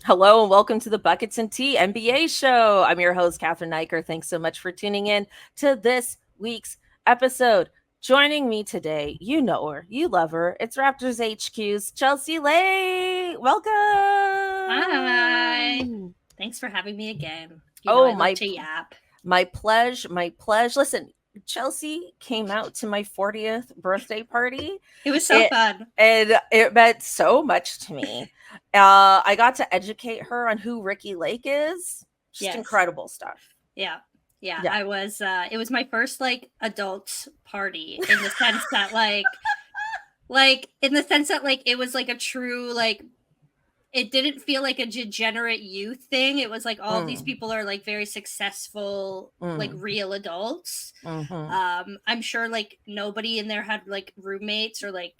Hello and welcome to the Buckets and Tea NBA show. I'm your host, Cathryn Naiker. Thanks so much for tuning in to this week's episode. Joining me today, you know her, you love her. It's Raptors HQ's Chelsea Leite. Welcome. Hi. Thanks for having me again. Oh, I love to yap. My pleasure. My pleasure. Listen, Chelsea came out to my 40th birthday party. It was so fun. And it meant so much to me. I got to educate her on who Ricky Lake is. Just incredible stuff. Yeah. I was it was my first like adult party in the sense that it was like a true like it didn't feel like a degenerate youth thing. It was like all these people are like very successful, like real adults. I'm sure like nobody in there had like roommates or like,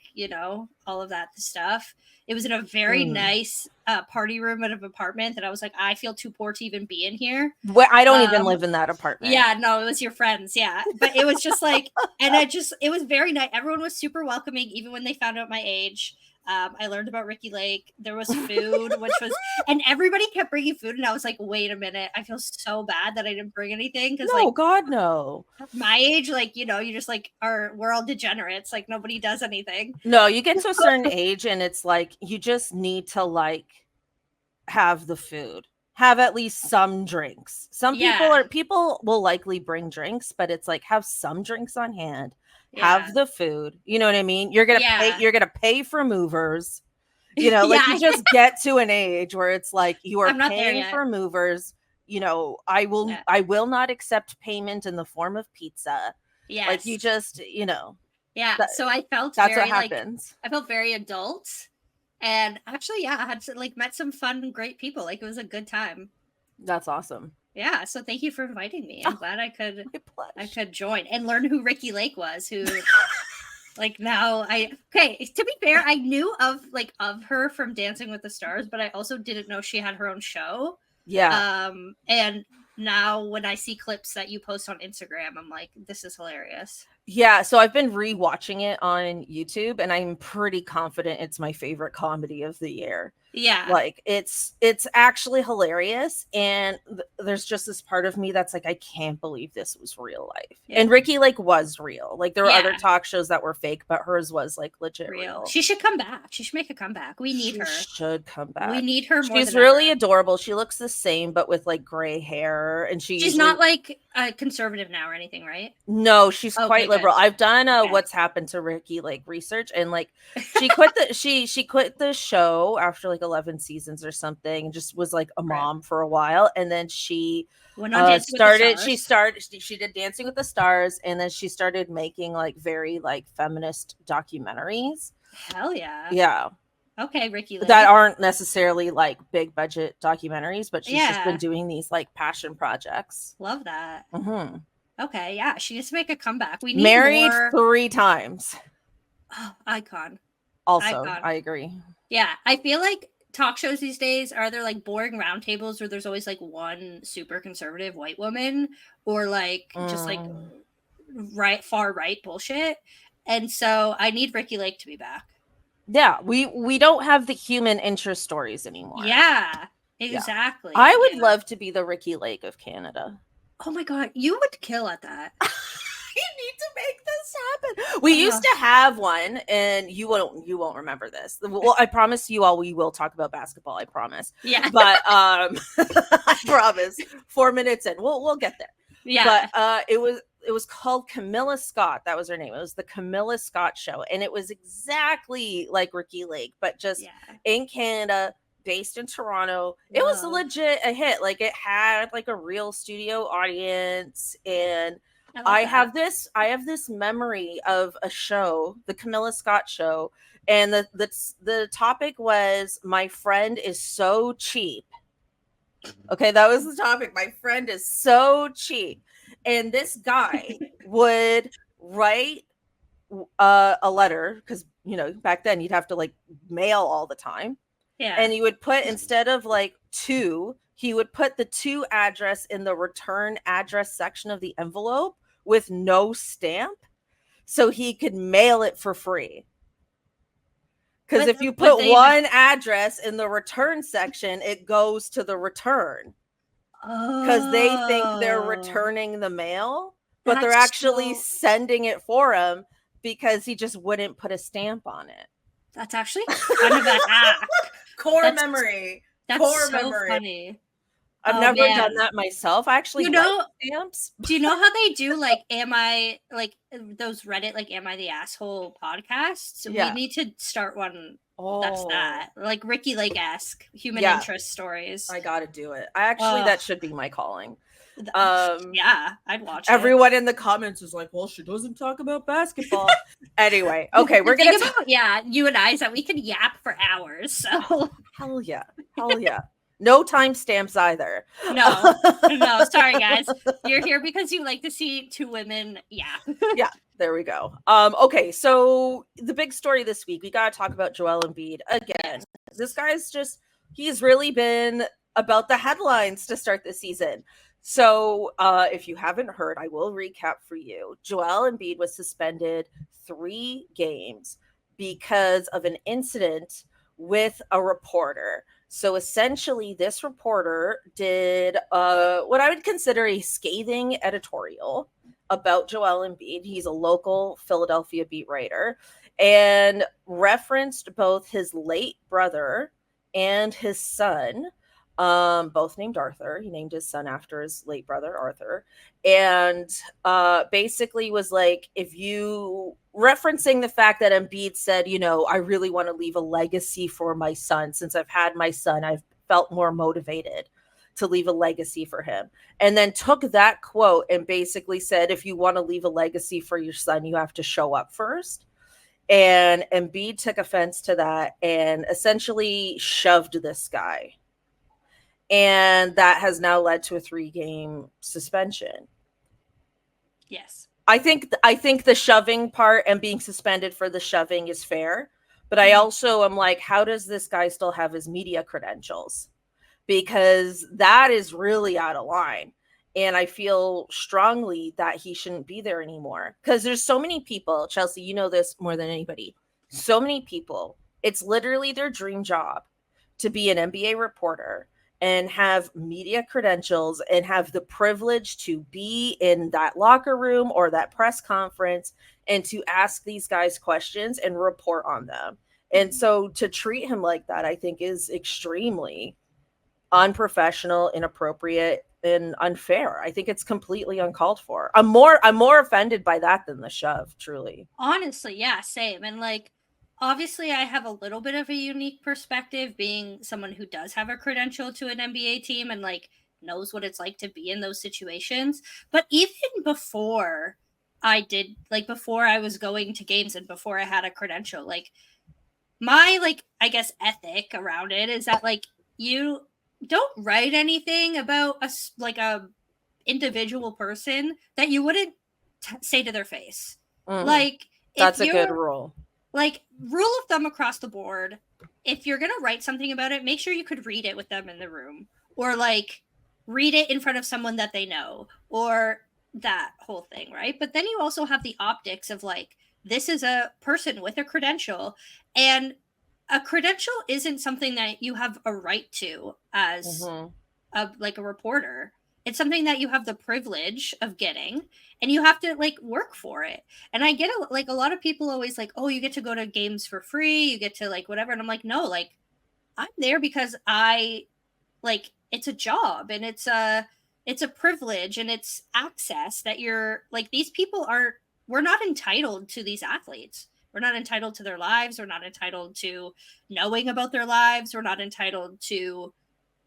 all of that stuff. It was in a very nice party room at an apartment that I was like, I feel too poor to even be in here. Well, I don't even live in that apartment. Yeah, no, it was your friends. Yeah. But it was just like, it was very nice. Everyone was super welcoming, even when they found out my age. I learned about Ricky Lake. There was food, and everybody kept bringing food. And I was like, wait a minute. I feel so bad that I didn't bring anything. No, God, no. My age, like, you just like we're all degenerates. Like nobody does anything. No, you get to a certain age and it's like, you just need to like have the food, have at least some drinks. People will likely bring drinks, but it's like, have some drinks on hand. Have the food, you know what I mean? You're gonna pay for movers, you just get to an age where it's like you are paying for movers. I will not accept payment in the form of pizza. Like you just, so I felt that's very, what happens. I felt very adult, and actually, I had like met some fun and great people. Like it was a good time. That's awesome. Yeah, so thank you for inviting me. I'm glad I could join and learn who Ricky Lake was, who like now to be fair, I knew of her from Dancing with the Stars, but I also didn't know she had her own show. Yeah. And now when I see clips that you post on Instagram, I'm like, this is hilarious. Yeah, so I've been rewatching it on YouTube and I'm pretty confident it's my favorite comedy of the year. Yeah. Like it's actually hilarious, and there's just this part of me that's like, I can't believe this was real life. Yeah. And Ricky Lake was real. Like there were other talk shows that were fake, but hers was like legit real. She should come back. She should make a comeback. We need her. She should come back. We need her more. She's really adorable. She looks the same but with like gray hair, and she's not like a conservative now or anything, right? No, she's quite liberal. Good. I've done what's happened to Ricky Lake research, and like she quit she quit the show after like 11 seasons or something, and just was like a mom for a while, and then she she did Dancing with the Stars, and then she started making like very like feminist documentaries. Hell yeah. Yeah. Okay, Ricky Lake. That aren't necessarily like big budget documentaries, but she's just been doing these like passion projects. Love that. Mm-hmm. Okay, yeah, she needs to make a comeback. We need married more... 3 times. Oh, icon. Also, I agree. Yeah, I feel like talk shows these days are there like boring roundtables where there's always like one super conservative white woman or like just like far right bullshit. And so I need Ricky Lake to be back. Yeah, we don't have the human interest stories ananymore. Yeah, exactly. Yeah. I would love to be the Ricky Lake of Canada. Oh my God, you would kill at that. You need to make this happen. We used to have one, and you won't remember this. Well, I promise you all we will talk about basketball. I promise. Yeah. But I promise. 4 minutes in, we'll get there. Yeah. But it was called Camilla Scott. That was her name. It was the Camilla Scott Show, and it was exactly like Ricky Lake, but just in Canada. Based in Toronto. It was legit a hit. Like it had like a real studio audience, and I have this memory of a show, the Camilla Scott Show, and the topic was my friend is so cheap. Okay, that was the topic. My friend is so cheap, and this guy would write a letter because back then you'd have to like mail all the time. Yeah. And you would put, instead of like 2, he would put the 2 address in the return address section of the envelope with no stamp so he could mail it for free. Because if you put one address in the return section, it goes to the return. Because they think they're returning the mail, but they're actually sending it for him because he just wouldn't put a stamp on it. That's actually kind of a hack. Core memory. That's core so memory. Funny. I've never done that myself. I actually like stamps. Do you know how they do like am I like those Reddit like am I the asshole podcasts? Yeah. We need to start one. That's that. Like Ricky Lake-esque human interest stories. I gotta do it. That should be my calling. Yeah, I'd watch everyone in the comments is like, well, she doesn't talk about basketball. Anyway, okay, we're gonna you and I is that we can yap for hours. So hell yeah. No timestamps either. No, sorry guys. You're here because you like to see two women. Yeah. Yeah, there we go. Okay, so the big story this week, we gotta talk about Joel Embiid again. This guy's he's really been about the headlines to start the season. So if you haven't heard, I will recap for you. Joel Embiid was suspended 3 games because of an incident with a reporter. So essentially, this reporter did what I would consider a scathing editorial about Joel Embiid. He's a local Philadelphia beat writer and referenced both his late brother and his son, both named Arthur. He named his son after his late brother, Arthur. And basically was like, referencing the fact that Embiid said, I really want to leave a legacy for my son. Since I've had my son, I've felt more motivated to leave a legacy for him. And then took that quote and basically said, if you want to leave a legacy for your son, you have to show up first. And Embiid took offense to that and essentially shoved this guy. And that has now led to a 3-game suspension. Yes. I think the shoving part and being suspended for the shoving is fair, but I also am like, how does this guy still have his media credentials? Because that is really out of line. And I feel strongly that he shouldn't be there anymore. Because there's so many people, Chelsea, you know this more than anybody. So many people, it's literally their dream job to be an NBA reporter and have media credentials and have the privilege to be in that locker room or that press conference and to ask these guys questions and report on them. And so to treat him like that, I think is extremely unprofessional, inappropriate, and unfair. I think it's completely uncalled for. I'm more offended by that than the shove, truly. Honestly, yeah, same. And like, obviously, I have a little bit of a unique perspective being someone who does have a credential to an NBA team and like knows what it's like to be in those situations. But even before I was going to games and before I had a credential, like my, like, I guess ethic around it is that like you don't write anything about a individual person that you wouldn't say to their face. Like, that's a good rule. Like, rule of thumb across the board, if you're going to write something about it, make sure you could read it with them in the room. Or, like, read it in front of someone that they know. Or that whole thing, right? But then you also have the optics of, like, this is a person with a credential. And a credential isn't something that you have a right to as a reporter. It's something that you have the privilege of getting, and you have to like work for it. And I get it. Like a lot of people always like, oh, you get to go to games for free. You get to like whatever. And I'm like, no, like I'm there because it's a job and it's a privilege and it's access that you're like, these people we're not entitled to these athletes. We're not entitled to their lives. We're not entitled to knowing about their lives. We're not entitled to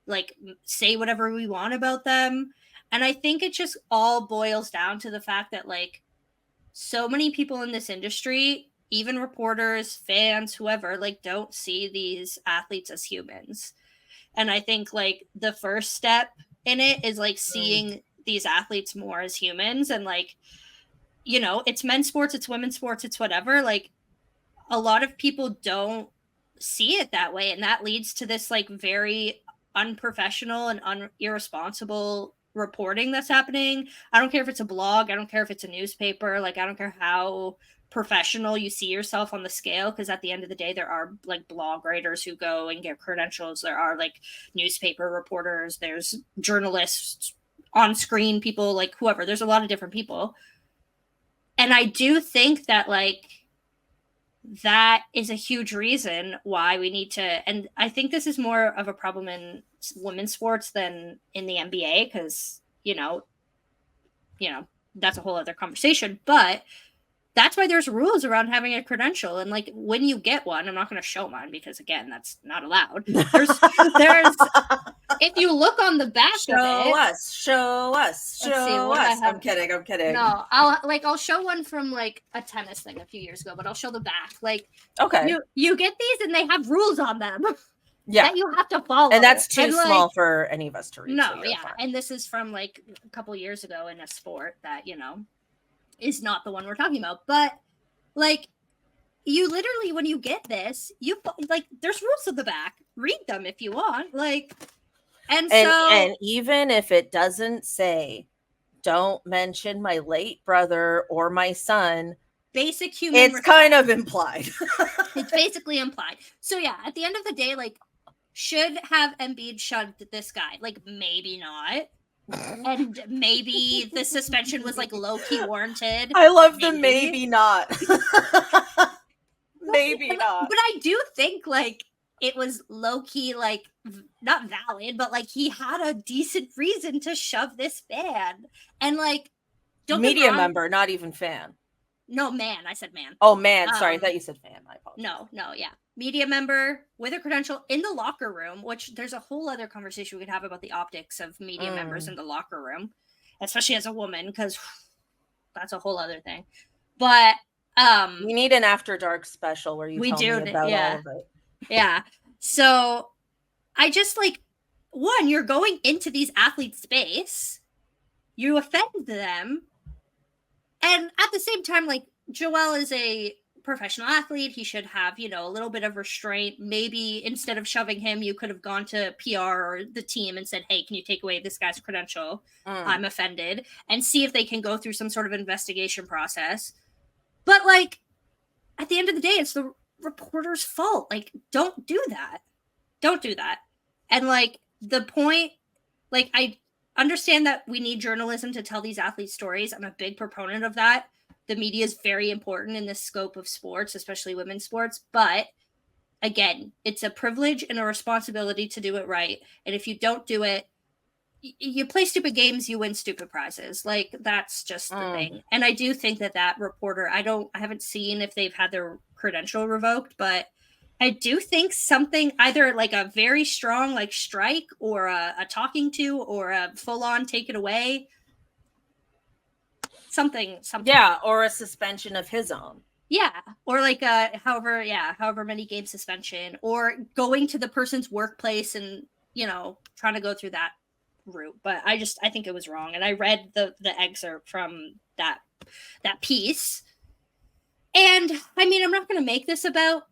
like say whatever we want about them. And I think it just all boils down to the fact that like so many people in this industry, even reporters, fans, whoever, like don't see these athletes as humans. And I think like the first step in it is like seeing these athletes more as humans. And like, it's men's sports, it's women's sports, it's whatever. Like a lot of people don't see it that way. And that leads to this like very unprofessional and irresponsible reporting that's happening. I don't care if it's a blog. I don't care if it's a newspaper. Like, I don't care how professional you see yourself on the scale, because at the end of the day, there are like blog writers who go and get credentials. There are like newspaper reporters. There's journalists, on screen people, like whoever. There's a lot of different people. And I do think that like that is a huge reason why we need to, and I think this is more of a problem in women's sports than in the NBA, because you know that's a whole other conversation, but that's why there's rules around having a credential. And like when you get one, I'm not going to show mine because again, that's not allowed. There's if you look on the back show us. I'm kidding. No, I'll show one from like a tennis thing a few years ago, but I'll show the back. Like, okay, you get these and they have rules on them. Yeah, that you have to follow, and that's too small for any of us to read. No, so yeah, fine. And this is from like a couple years ago in a sport that is not the one we're talking about. But like, you literally, when you get this, you like there's rules at the back. Read them if you want. Like, and even if it doesn't say, don't mention my late brother or my son. Basic human. It's kind of implied. It's basically implied. So yeah, at the end of the day, like, should have Embiid shoved this guy? Like, maybe not. And maybe the suspension was like low-key warranted. I love the maybe not. Maybe not. But I do think like it was low-key, like not valid, but like he had a decent reason to shove this fan. And like, don't media member, not even fan. No, man. I said man. Oh, man. Sorry, I thought you said fan. I apologize. No, yeah. Media member with a credential in the locker room, which there's a whole other conversation we could have about the optics of media members in the locker room, especially as a woman, because that's a whole other thing. But we need an After Dark special where you tell me about all of it. Yeah. So I just like, one, you're going into these athletes' space, you offend them. And at the same time, like, Joel is a professional athlete. He should have, a little bit of restraint. Maybe instead of shoving him, you could have gone to PR or the team and said, hey, can you take away this guy's credential? I'm offended. And see if they can go through some sort of investigation process. But, like, at the end of the day, it's the reporter's fault. Like, don't do that. Don't do that. And, like, the point, like, I understand that we need journalism to tell these athlete stories. I'm a big proponent of that. The media is very important in the scope of sports, especially women's sports. But again, it's a privilege and a responsibility to do it right. And if you don't do it, you play stupid games, you win stupid prizes. Like, that's just the thing. And I do think that reporter, I haven't seen if they've had their credential revoked, but I do think something, either like a very strong like strike or a talking to or a full on take it away. Something. Yeah, or a suspension of his own. Yeah, or like however many game suspension, or going to the person's workplace and trying to go through that route. But I think it was wrong, and I read the excerpt from that piece, and I mean, I'm not going to make this about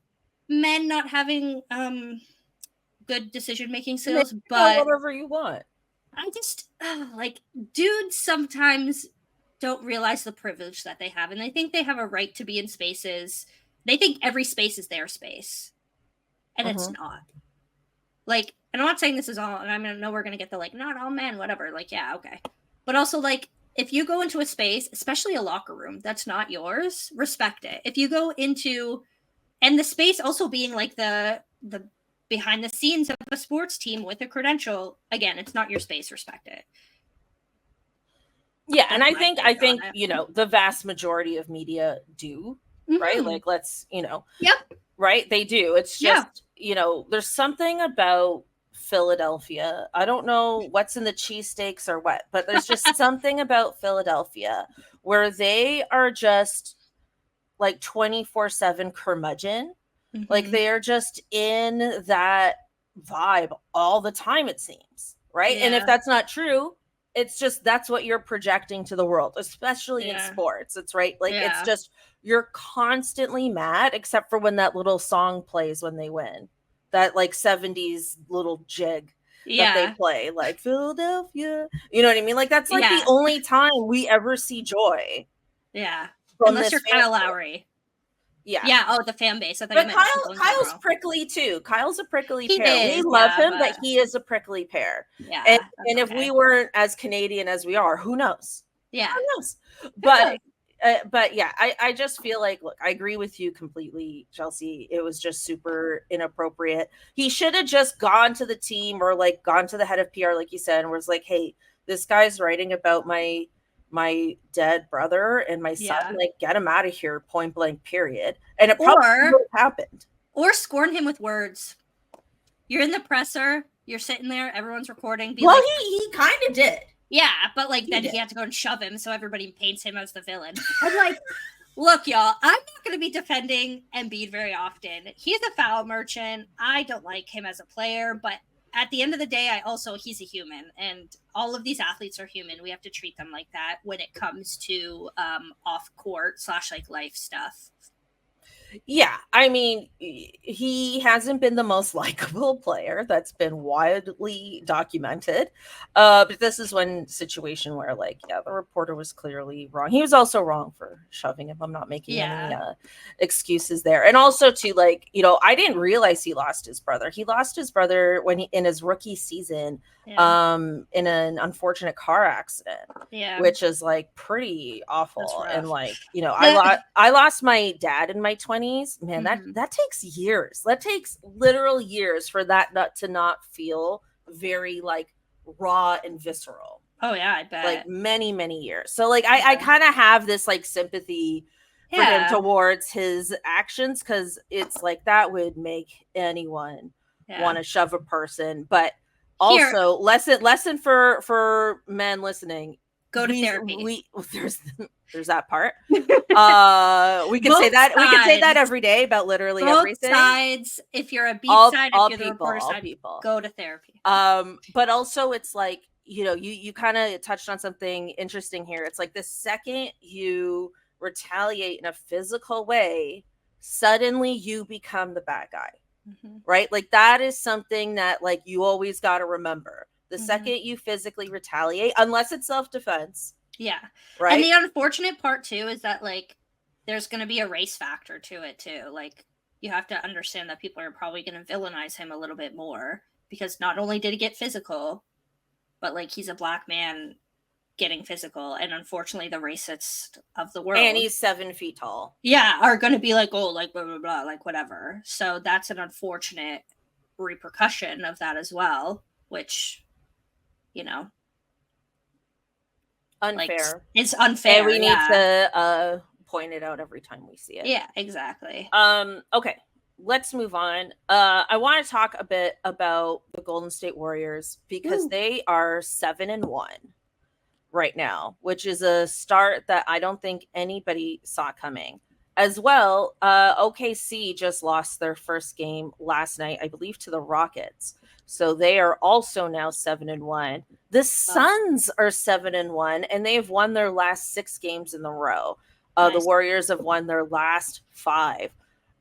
men not having good decision-making skills, but whatever you want. I just like, dudes sometimes don't realize the privilege that they have, and they think they have a right to be in spaces. They think every space is their space, and it's not. Like, and I'm not saying this is all, and I know we're going to get the, like, not all men, whatever. Like, yeah, okay. But also, like, if you go into a space, especially a locker room, that's not yours, respect it. If you go into, and the space also being, like, the behind the scenes of a sports team with a credential, again, it's not your space, respect it. Yeah, and I think the vast majority of media do, right? Like, let's, right? They do. It's just, there's something about Philadelphia. I don't know what's in the cheesesteaks or what, but there's just something about Philadelphia where they are just like 24/7 curmudgeon. Like, they are just in that vibe all the time, it seems, right? Yeah. And if that's not true, it's just, that's what you're projecting to the world, especially in sports. It's right. Like, it's just, you're constantly mad, except for when that little song plays when they win, that like 70s little jig. that they play, like Philadelphia. You know what I mean? Like that's like the only time we ever see joy. Yeah. Unless you're Kyle Lowry. Yeah. Yeah. Oh, the fan base. I thought but Kyle's prickly too. Kyle's a prickly pear. We love him, but he is a prickly pear. Yeah. And if we weren't as Canadian as we are, who knows? Yeah. Who knows? But yeah, I just feel like, look, I agree with you completely, Chelsea. It was just super inappropriate. He should have just gone to the team or like gone to the head of PR, like you said, and was like, hey, this guy's writing about my dead brother and my son, like get him out of here, point blank, period. And it probably would have happened. Or scorn him with words. You're in the presser, you're sitting there, everyone's recording. He kind of did. Yeah, but like then he had to go and shove him, so everybody paints him as the villain. I'm like, look, y'all, I'm not going to be defending Embiid very often. He's a foul merchant. I don't like him as a player, but at the end of the day, he's a human, and all of these athletes are human. We have to treat them like that when it comes to off court / like life stuff. Yeah, I mean, he hasn't been the most likable player. That's been widely documented. But this is one situation where, like, the reporter was clearly wrong. He was also wrong for shoving him. I'm not making any excuses there. And also, too, like, I didn't realize he lost his brother. He lost his brother in his rookie season, in an unfortunate car accident. Yeah, which is like pretty awful. And like, I lost my dad in my 20s. Man, that takes years. That takes literal years for that nut to not feel very like raw and visceral. Oh yeah, I bet. Like many years. So like I kind of have this like sympathy for him towards his actions, because it's like that would make anyone want to shove a person. But also lesson for men listening. Go to therapy. There's that part. We can say that. We can say that every day about literally everything. Both sides. If you're a beat side, if you're the reporter side, go to therapy. But also it's like, you kind of touched on something interesting here. It's like the second you retaliate in a physical way, suddenly you become the bad guy. Right? Like that is something that like you always got to remember. The second you physically retaliate, unless it's self-defense. Yeah. Right. And the unfortunate part too is that like there's going to be a race factor to it too. Like you have to understand that people are probably going to villainize him a little bit more, because not only did he get physical, but like he's a black man getting physical, and unfortunately the racists of the world, and he's 7 feet tall, are going to be like, oh, like blah blah blah, like whatever. So that's an unfortunate repercussion of that as well, which unfair. Like, it's unfair. And we need to point it out every time we see it. Yeah, exactly. Okay, let's move on. I want to talk a bit about the Golden State Warriors, because they are 7-1 right now, which is a start that I don't think anybody saw coming. As well, OKC just lost their first game last night, I believe, to the Rockets. So they are also now 7-1. The Suns are 7-1, and they've won their last 6 games in a row. Nice. The Warriors have won their last 5.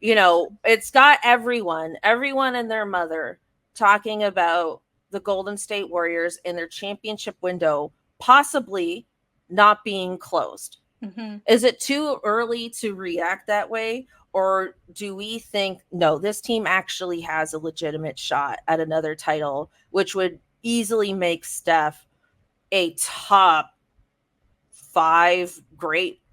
It's got everyone and their mother talking about the Golden State Warriors in their championship window possibly not being closed. Is it too early to react that way? Or do we think, no, this team actually has a legitimate shot at another title, which would easily make Steph a top 5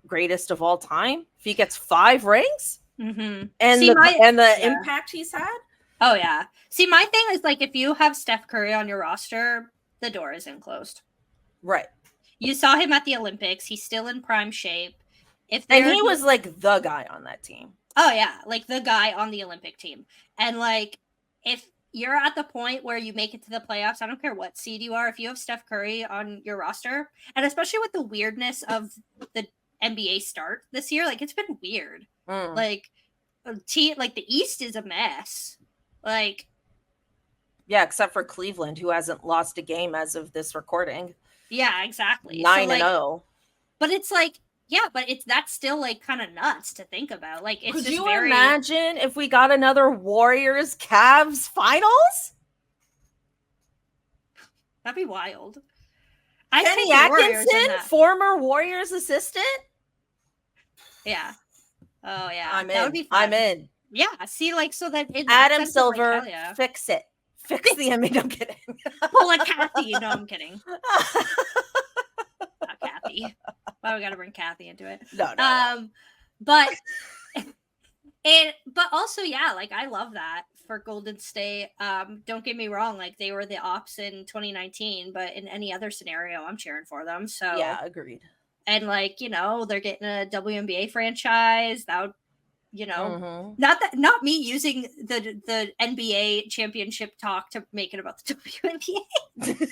greatest of all time if he gets 5 rings? And the impact he's had? Oh, yeah. See, my thing is, like, if you have Steph Curry on your roster, the door isn't closed. Right. You saw him at the Olympics. He's still in prime shape. And he was, like, the guy on that team. Oh, yeah. Like, the guy on the Olympic team. And, like, if you're at the point where you make it to the playoffs, I don't care what seed you are, if you have Steph Curry on your roster, and especially with the weirdness of the NBA start this year, like, it's been weird. Like, the East is a mess. Like, yeah, except for Cleveland, who hasn't lost a game as of this recording. Yeah, exactly. 9-0. But it's like, yeah, but that's still like kind of nuts to think about. Like, it's Could you imagine if we got another Warriors Cavs finals? That'd be wild. Kenny Atkinson, former Warriors assistant. Yeah. Oh yeah. That would be fun. I'm in. Yeah. See, like, so that Adam Silver, like, fix it. Fix the NBA. No, I'm kidding. Pull a Kathy. No, I'm kidding. Not Kathy. Why we gotta bring Kathy into it? No. But also, yeah, like, I love that for Golden State. Don't get me wrong, like, they were the ops in 2019, but in any other scenario, I'm cheering for them. So yeah, agreed. And, like, you know, they're getting a WNBA franchise. That would, you know, not me using the NBA championship talk to make it about the WNBA.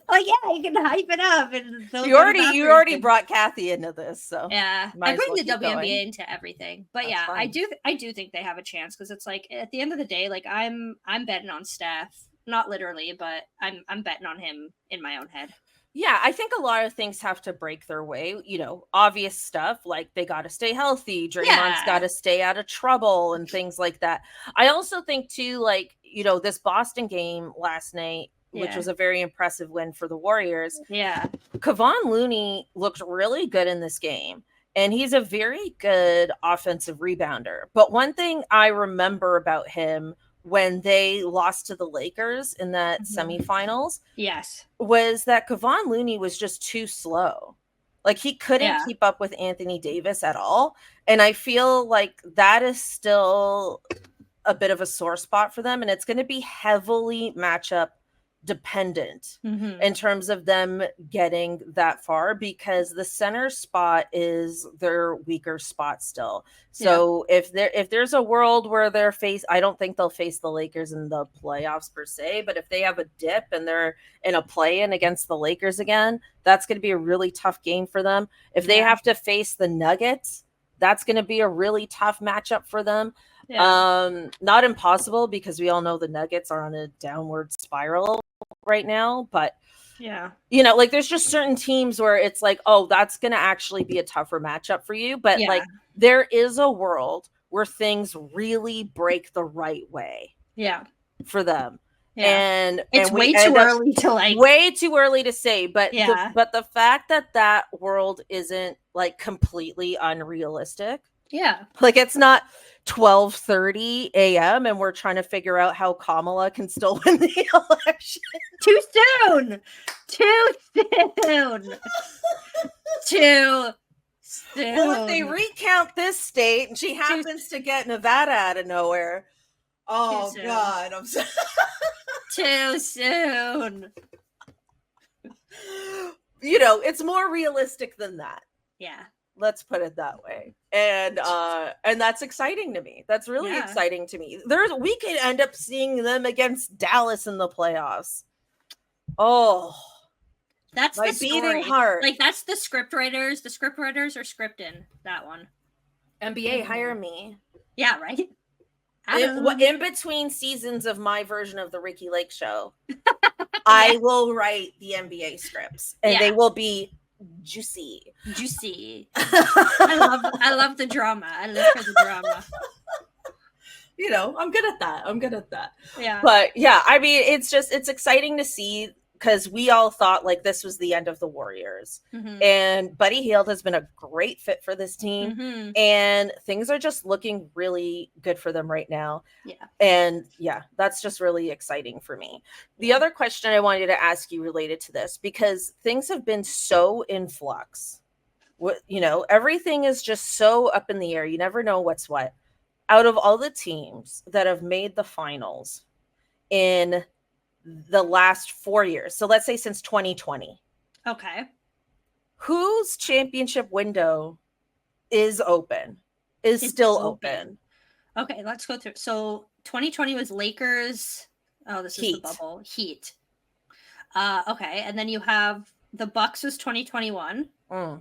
Like, yeah, you can hype it up, and you already brought Kathy into this, so yeah, I bring the WNBA into everything. But that's fine. I do think they have a chance, because it's like, at the end of the day, like, I'm betting on Steph, not literally, but I'm betting on him in my own head. Yeah, I think a lot of things have to break their way. You know, obvious stuff like they got to stay healthy. Draymond's got to stay out of trouble and things like that. I also think too, like, you know, this Boston game last night, which was a very impressive win for the Warriors. Yeah. Kevon Looney looked really good in this game, and he's a very good offensive rebounder. But one thing I remember about him when they lost to the Lakers in that semifinals, was that Kevon Looney was just too slow. Like, he couldn't keep up with Anthony Davis at all. And I feel like that is still a bit of a sore spot for them. And it's going to be heavily matchup dependent in terms of them getting that far, because the center spot is their weaker spot still. So if there's a world where I don't think they'll face the Lakers in the playoffs per se, but if they have a dip and they're in a play-in against the Lakers again, that's going to be a really tough game for them. If they have to face the Nuggets, that's going to be a really tough matchup for them. Not impossible, because we all know the Nuggets are on a downward spiral right now, but you know, like, there's just certain teams where it's like, oh, that's gonna actually be a tougher matchup for you, but like, there is a world where things really break the right way for them. And it's way too early to say, but the fact that world isn't like completely unrealistic, like, it's not 12:30 a.m. and we're trying to figure out how Kamala can still win the election. Too soon. Well, if they recount this state and she happens to get Nevada out of nowhere, oh God, I'm sorry. Too soon. You know, it's more realistic than that. Yeah. Let's put it that way. And that's exciting to me. That's really exciting to me. We could end up seeing them against Dallas in the playoffs. Oh, that's my the beating heart. Like, that's the script writers. The script writers are scripting that one. NBA, hire me. Yeah, right. In between seasons of my version of the Ricky Lake show, I will write the NBA scripts, and they will be juicy. I love the drama. I live for the drama. You know, I'm good at that. Yeah. But yeah, I mean, it's exciting to see, because we all thought like this was the end of the Warriors. And Buddy Hield has been a great fit for this team. And things are just looking really good for them right now. Yeah. And yeah, that's just really exciting for me. The other question I wanted to ask you related to this, because things have been so in flux. You know, everything is just so up in the air. You never know what's what. Out of all the teams that have made the finals in the last 4 years, so let's say since 2020, whose championship window is still open? Okay, let's go through. So 2020 was Lakers. Oh, this Heat. is the bubble. Heat. Okay, and then you have the Bucks was 2021 and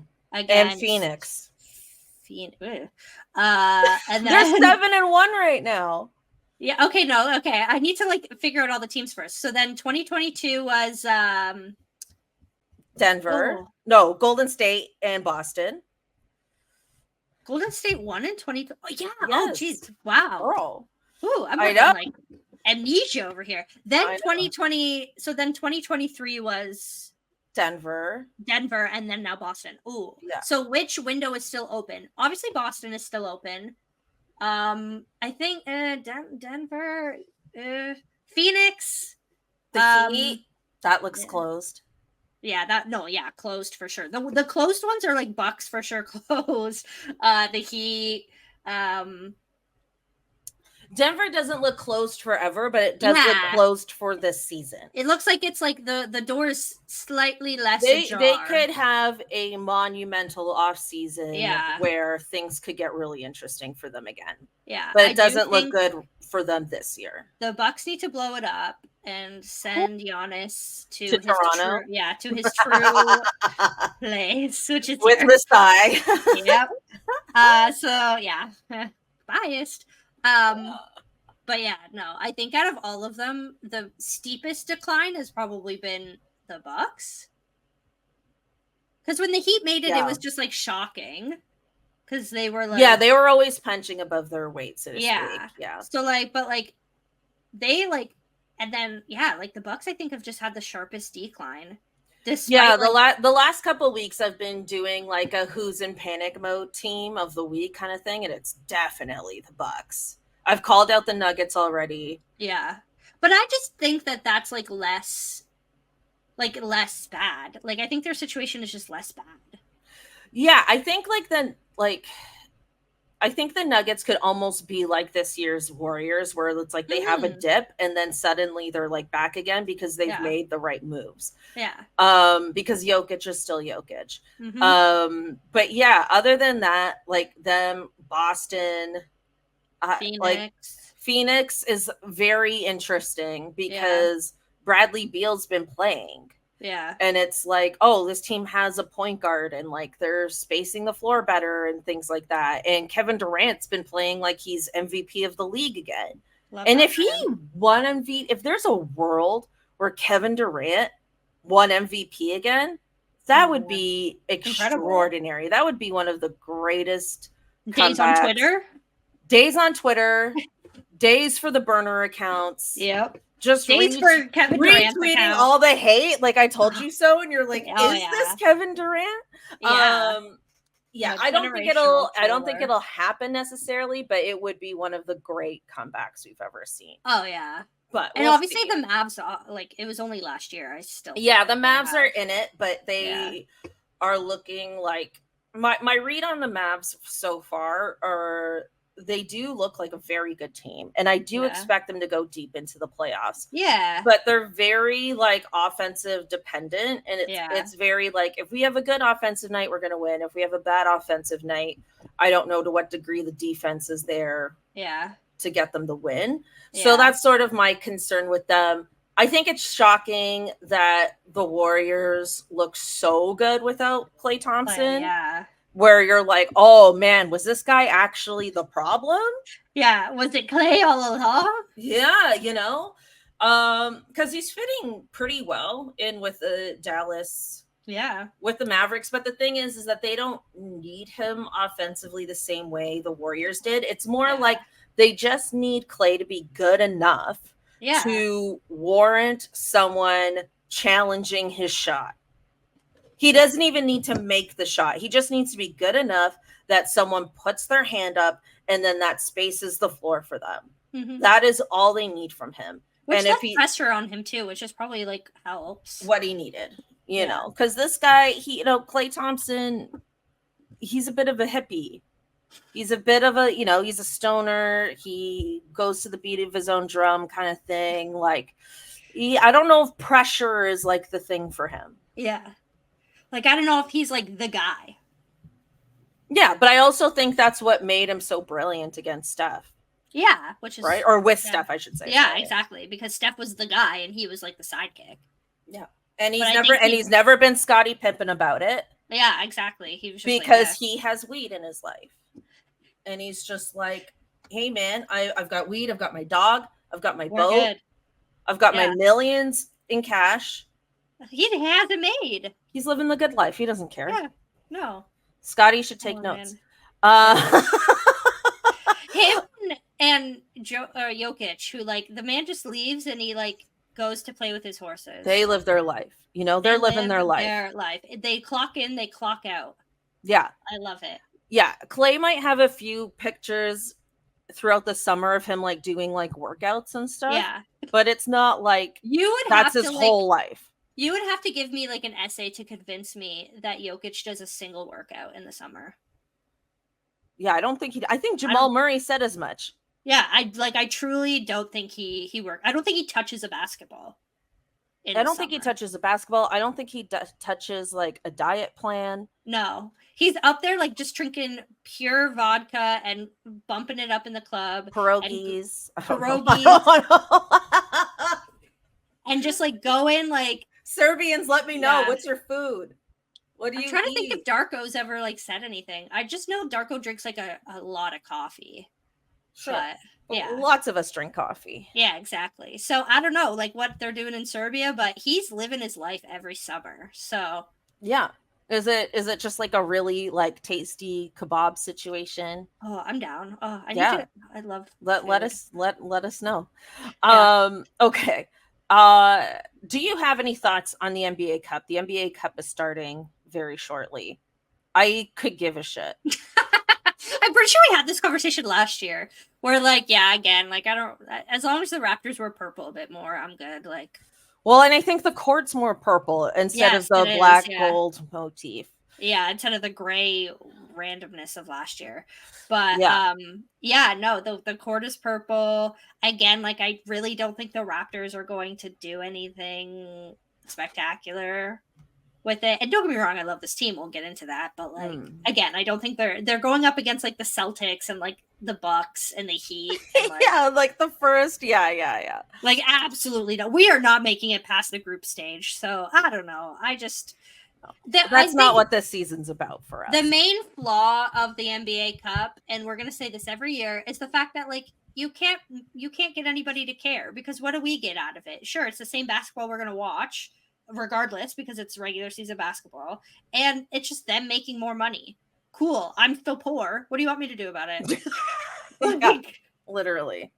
Phoenix. And then they're 7-1 right now. Yeah. Okay. No. Okay. I need to like figure out all the teams first. So then 2022 was Denver. Oh. No, Golden State and Boston. Golden State won in 20. Oh yeah. Yes. Oh geez. Wow. Girl. Ooh, I know. amnesia over here. Then 2020. So then 2023 was Denver, and then now Boston. Ooh. Yeah. So which window is still open? Obviously, Boston is still open. I think Denver, Phoenix, the Heat. That looks closed. Yeah, closed for sure. The closed ones are like Bucks for sure closed. The Heat. Denver doesn't look closed forever, but it does look closed for this season. It looks like it's like the door is slightly less ajar. They could have a monumental off season where things could get really interesting for them again. Yeah. But it doesn't look good for them this year. The Bucks need to blow it up and send Giannis to his Toronto. To his true place, which is with Masai. Yep. So yeah. Biased. But yeah, no, I think out of all of them, the steepest decline has probably been the Bucks. Because when the Heat made it, it was just like shocking. Because they were like, they were always punching above their weight, so to speak. Yeah. So like, but like, they like, and then like the Bucks, I think have just had the sharpest decline. Despite, the last couple of weeks I've been doing like a who's in panic mode team of the week kind of thing, and it's definitely the Bucks. I've called out the Nuggets already. Yeah, but I just think that that's like less bad. Like I think their situation is just less bad. Yeah, I think I think the Nuggets could almost be like this year's Warriors, where it's like they have a dip and then suddenly they're like back again because they've made the right moves. Yeah. Because Jokic is still Jokic. But yeah, other than that, like them, Boston, Phoenix is very interesting because Bradley Beal's been playing. Yeah. And it's like, oh, this team has a point guard and like they're spacing the floor better and things like that. And Kevin Durant's been playing like he's MVP of the league again. And if he won MVP, if there's a world where Kevin Durant won MVP again, that would be extraordinary. That would be one of the greatest days on Twitter. Days on Twitter, days for the burner accounts. Yep. Just days for Kevin Durant retweeting all the hate, like I told you so, and you're like, this Kevin Durant? Yeah. I don't think it'll happen necessarily, but it would be one of the great comebacks we've ever seen. Oh yeah. But obviously the Mavs, like it was only last year. I still the Mavs are in it, but they are looking like my read on the Mavs so far are they do look like a very good team, and I do expect them to go deep into the playoffs. Yeah, but they're very like offensive dependent, and it's very like if we have a good offensive night, we're going to win. If we have a bad offensive night, I don't know to what degree the defense is there. To get them to win. So that's sort of my concern with them. I think it's shocking that the Warriors look so good without Klay Thompson. Where you're like, oh man, was this guy actually the problem? Yeah, was it Klay all along? Yeah, because he's fitting pretty well in with the Dallas, with the Mavericks. But the thing is that they don't need him offensively the same way the Warriors did. It's more like they just need Klay to be good enough to warrant someone challenging his shot. He doesn't even need to make the shot. He just needs to be good enough that someone puts their hand up and then that spaces the floor for them. That is all they need from him. Which left pressure on him too, which is probably like helps. What he needed, you know, because this guy, Klay Thompson, he's a bit of a hippie. He's a bit of a, he's a stoner. He goes to the beat of his own drum kind of thing. Like, I don't know if pressure is like the thing for him. Yeah. Like, I don't know if he's, like, the guy. Yeah, but I also think that's what made him so brilliant against Steph. Yeah, which is... Right? Or with Steph, I should say. Yeah, exactly. Because Steph was the guy, and he was, like, the sidekick. Yeah. And he's never been Scottie Pippen about it. Yeah, exactly. He was just because he has weed in his life. And he's just like, hey, man, I've got weed. I've got my dog. I've got my boat. Good. I've got my millions in cash. He has it made. He's living the good life. He doesn't care. Yeah, no. Scotty should take notes. Him and Jokic, who like the man just leaves and he like goes to play with his horses. They live their life. You know, they're living their life. They clock in, they clock out. Yeah. I love it. Yeah. Clay might have a few pictures throughout the summer of him like doing like workouts and stuff. Yeah. But it's not like that's his whole life. You would have to give me like an essay to convince me that Jokic does a single workout in the summer. Yeah, I think Jamal Murray said as much. Yeah, I truly don't think he worked. I don't think he touches a basketball. I don't think he touches a basketball. I don't think he touches like a diet plan. No, he's up there like just drinking pure vodka and bumping it up in the club. Pierogies. And just like going like, Serbians, let me know. What's your food? What do you eat? I'm trying to think if Darko's ever like said anything. I just know Darko drinks like a lot of coffee. Sure. But lots of us drink coffee. Yeah, exactly. So I don't know like what they're doing in Serbia, but he's living his life every summer. So yeah. Is it just like a really like tasty kebab situation? Oh, I'm down. Oh, I love let us know. Okay. Do you have any thoughts on the NBA Cup? The NBA Cup is starting very shortly. I could give a shit. I'm pretty sure we had this conversation last year where like, yeah, again, like I don't, as long as the Raptors were purple a bit more, I'm good. Like, well, and I think the court's more purple instead of the black gold motif. Yeah, instead of the gray randomness of last year. But the court is purple. Again, like I really don't think the Raptors are going to do anything spectacular with it. And don't get me wrong, I love this team. We'll get into that. But like again, I don't think they're going up against like the Celtics and like the Bucks and the Heat. And, like, like the first, yeah. Like absolutely no. We are not making it past the group stage. So I don't know. That's not what this season's about for us. The main flaw of the NBA Cup, and we're gonna say this every year, is the fact that like you can't get anybody to care, because what do we get out of it? Sure, it's the same basketball we're gonna watch regardless because it's regular season basketball, and it's just them making more money. Cool. I'm still poor. What do you want me to do about it? Literally.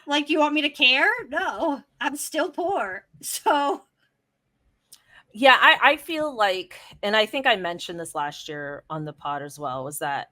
Like, you want me to care? No, I'm still poor. So yeah, I feel like, and I think I mentioned this last year on the pod as well, was that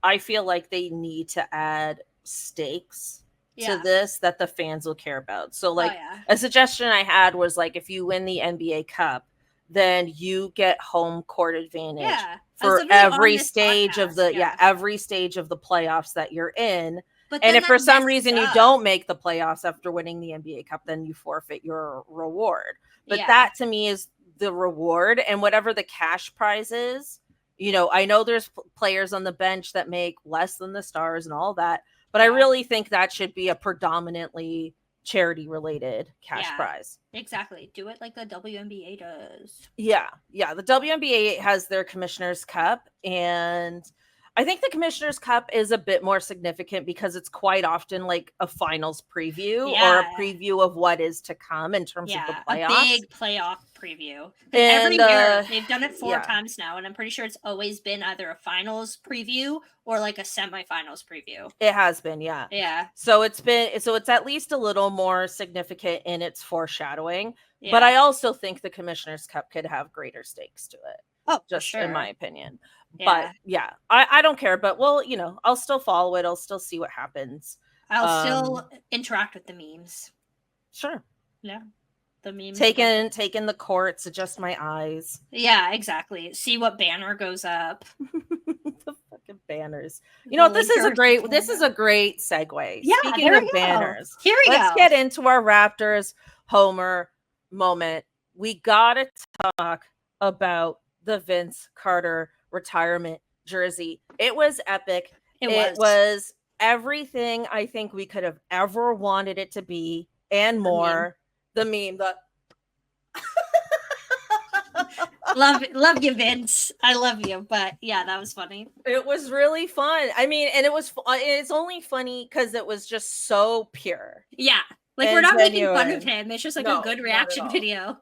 I feel like they need to add stakes to this that the fans will care about. So like a suggestion I had was like, if you win the NBA Cup, then you get home court advantage for every stage of the every stage of the playoffs that you're in. And if for some reason you don't make the playoffs after winning the NBA Cup, then you forfeit your reward. But that to me is the reward, and whatever the cash prize is. You know, I know there's players on the bench that make less than the stars and all that, but I really think that should be a predominantly charity related cash prize. Exactly. Do it like the WNBA does. Yeah. The WNBA has their Commissioner's Cup, and I think the Commissioner's Cup is a bit more significant because it's quite often like a finals preview or a preview of what is to come in terms of the playoffs. A big playoff preview. And, every year, they've done it 4 times now, and I'm pretty sure it's always been either a finals preview or like a semifinals preview. It has been, yeah. Yeah. So it's at least a little more significant in its foreshadowing. Yeah. But I also think the Commissioner's Cup could have greater stakes to it. Oh, just sure. in my opinion. But I don't care. But well, you know, I'll still follow it. I'll still see what happens. I'll still interact with the memes. Sure. Yeah. The memes. Taking the courts, adjust my eyes. Yeah, exactly. See what banner goes up. The fucking banners. You know, this is a great segue. Yeah, speaking of banners, let's get into our Raptors Homer moment. We gotta talk about the Vince Carter retirement jersey. It was epic. It was everything I think we could have ever wanted it to be and more. The meme. Love you, Vince. I love you. But yeah, that was funny. It was really fun. I mean, and it's only funny because it was just so pure. Yeah. Like, we're not making fun of him. It's just like a good reaction video.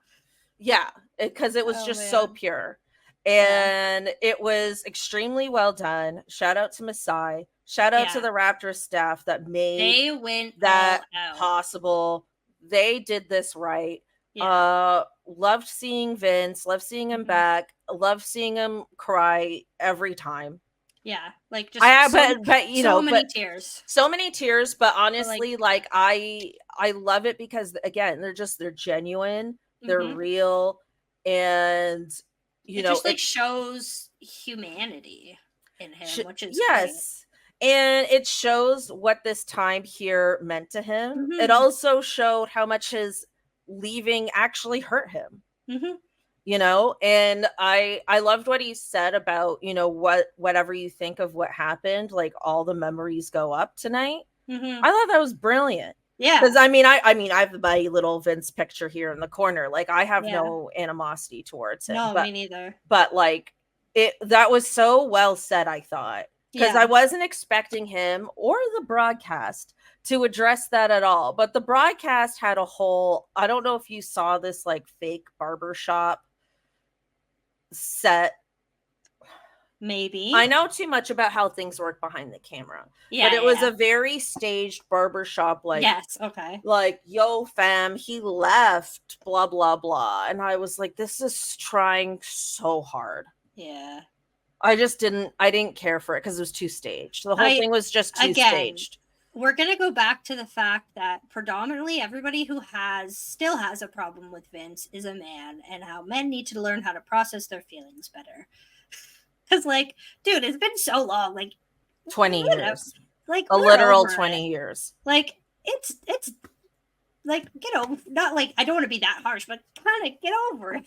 Yeah. Because it was just so pure. And it was extremely well done. Shout out to Masai. Shout out to the Raptors staff that made that possible. They did this right. Loved seeing Vince, loved seeing him back, loved seeing him cry every time. Yeah, like just many tears. So many tears, but honestly, like I love it because again, they're genuine, they're real, and it just like shows humanity in him, which is great. And it shows what this time here meant to him. It also showed how much his leaving actually hurt him. You know, and I loved what he said about, you know, whatever you think of what happened, like all the memories go up tonight. I thought that was brilliant. Yeah, because I mean I have my little Vince picture here in the corner. Like I have no animosity towards him. No, me neither. But like that was so well said, I thought, because I wasn't expecting him or the broadcast to address that at all. But the broadcast had a whole, I don't know if you saw this like fake barbershop set. Maybe I know too much about how things work behind the camera. But it was a very staged barbershop, like like, yo fam, he left, blah blah blah. And I was like, this is trying so hard. I didn't care for it because it was too staged. The whole thing was just too staged. We're going to go back to the fact that predominantly everybody who still has a problem with Vince is a man, and how men need to learn how to process their feelings better. Because, like, dude, it's been so long. Like, 20 years. Like, a literal 20 years. Like, it's like, not like, I don't want to be that harsh, but kind of get over it.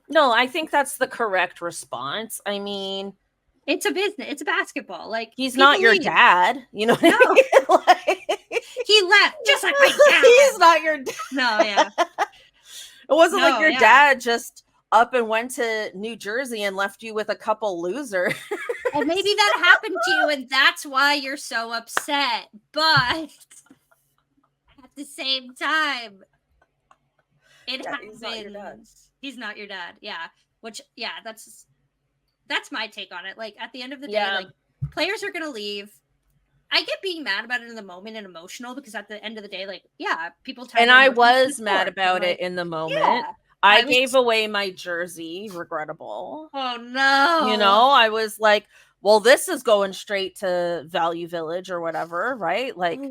No, I think that's the correct response. I mean, it's a business. It's a basketball. Like, he's not your dad. You know what I mean? Like, he left just like my dad. He's not your dad. No, yeah. It wasn't like your dad just up and went to New Jersey and left you with a couple losers. And maybe that happened to you, and that's why you're so upset. But at the same time, it happens. He's not your dad. Yeah. Which, that's my take on it. Like, at the end of the day, like, players are going to leave. I get being mad about it in the moment and emotional, because at the end of the day, like, people tell me. And I was mad about it in the moment. Yeah, I gave away my jersey, regrettable. Oh, no. You know, I was like, well, this is going straight to Value Village or whatever, right? Like,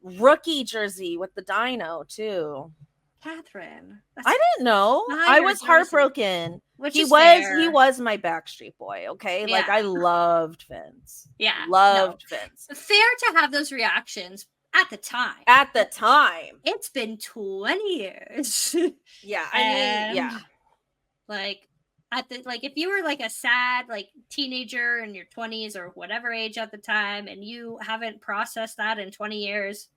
rookie jersey with the dino, too. Cathryn, I didn't know. I was heartbroken. He was my Backstreet Boy. Okay, like I loved Vince. Vince. Fair to have those reactions at the time. It's been 20 years. Like if you were like a sad like teenager in your 20s or whatever age at the time, and you haven't processed that in 20 years.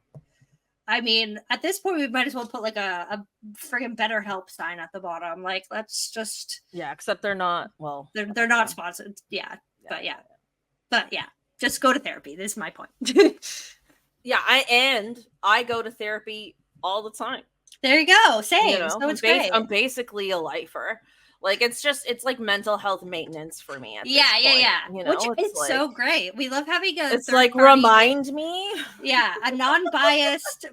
I mean, at this point, we might as well put like a friggin' BetterHelp sign at the bottom. Like, let's just except they're not. Well, they're not sponsored. But just go to therapy. This is my point. I go to therapy all the time. There you go. Same. You know, so it's great. I'm basically a lifer. Like, it's like mental health maintenance for me. You know, which is like, so great. We love having it's like remind me. A non-biased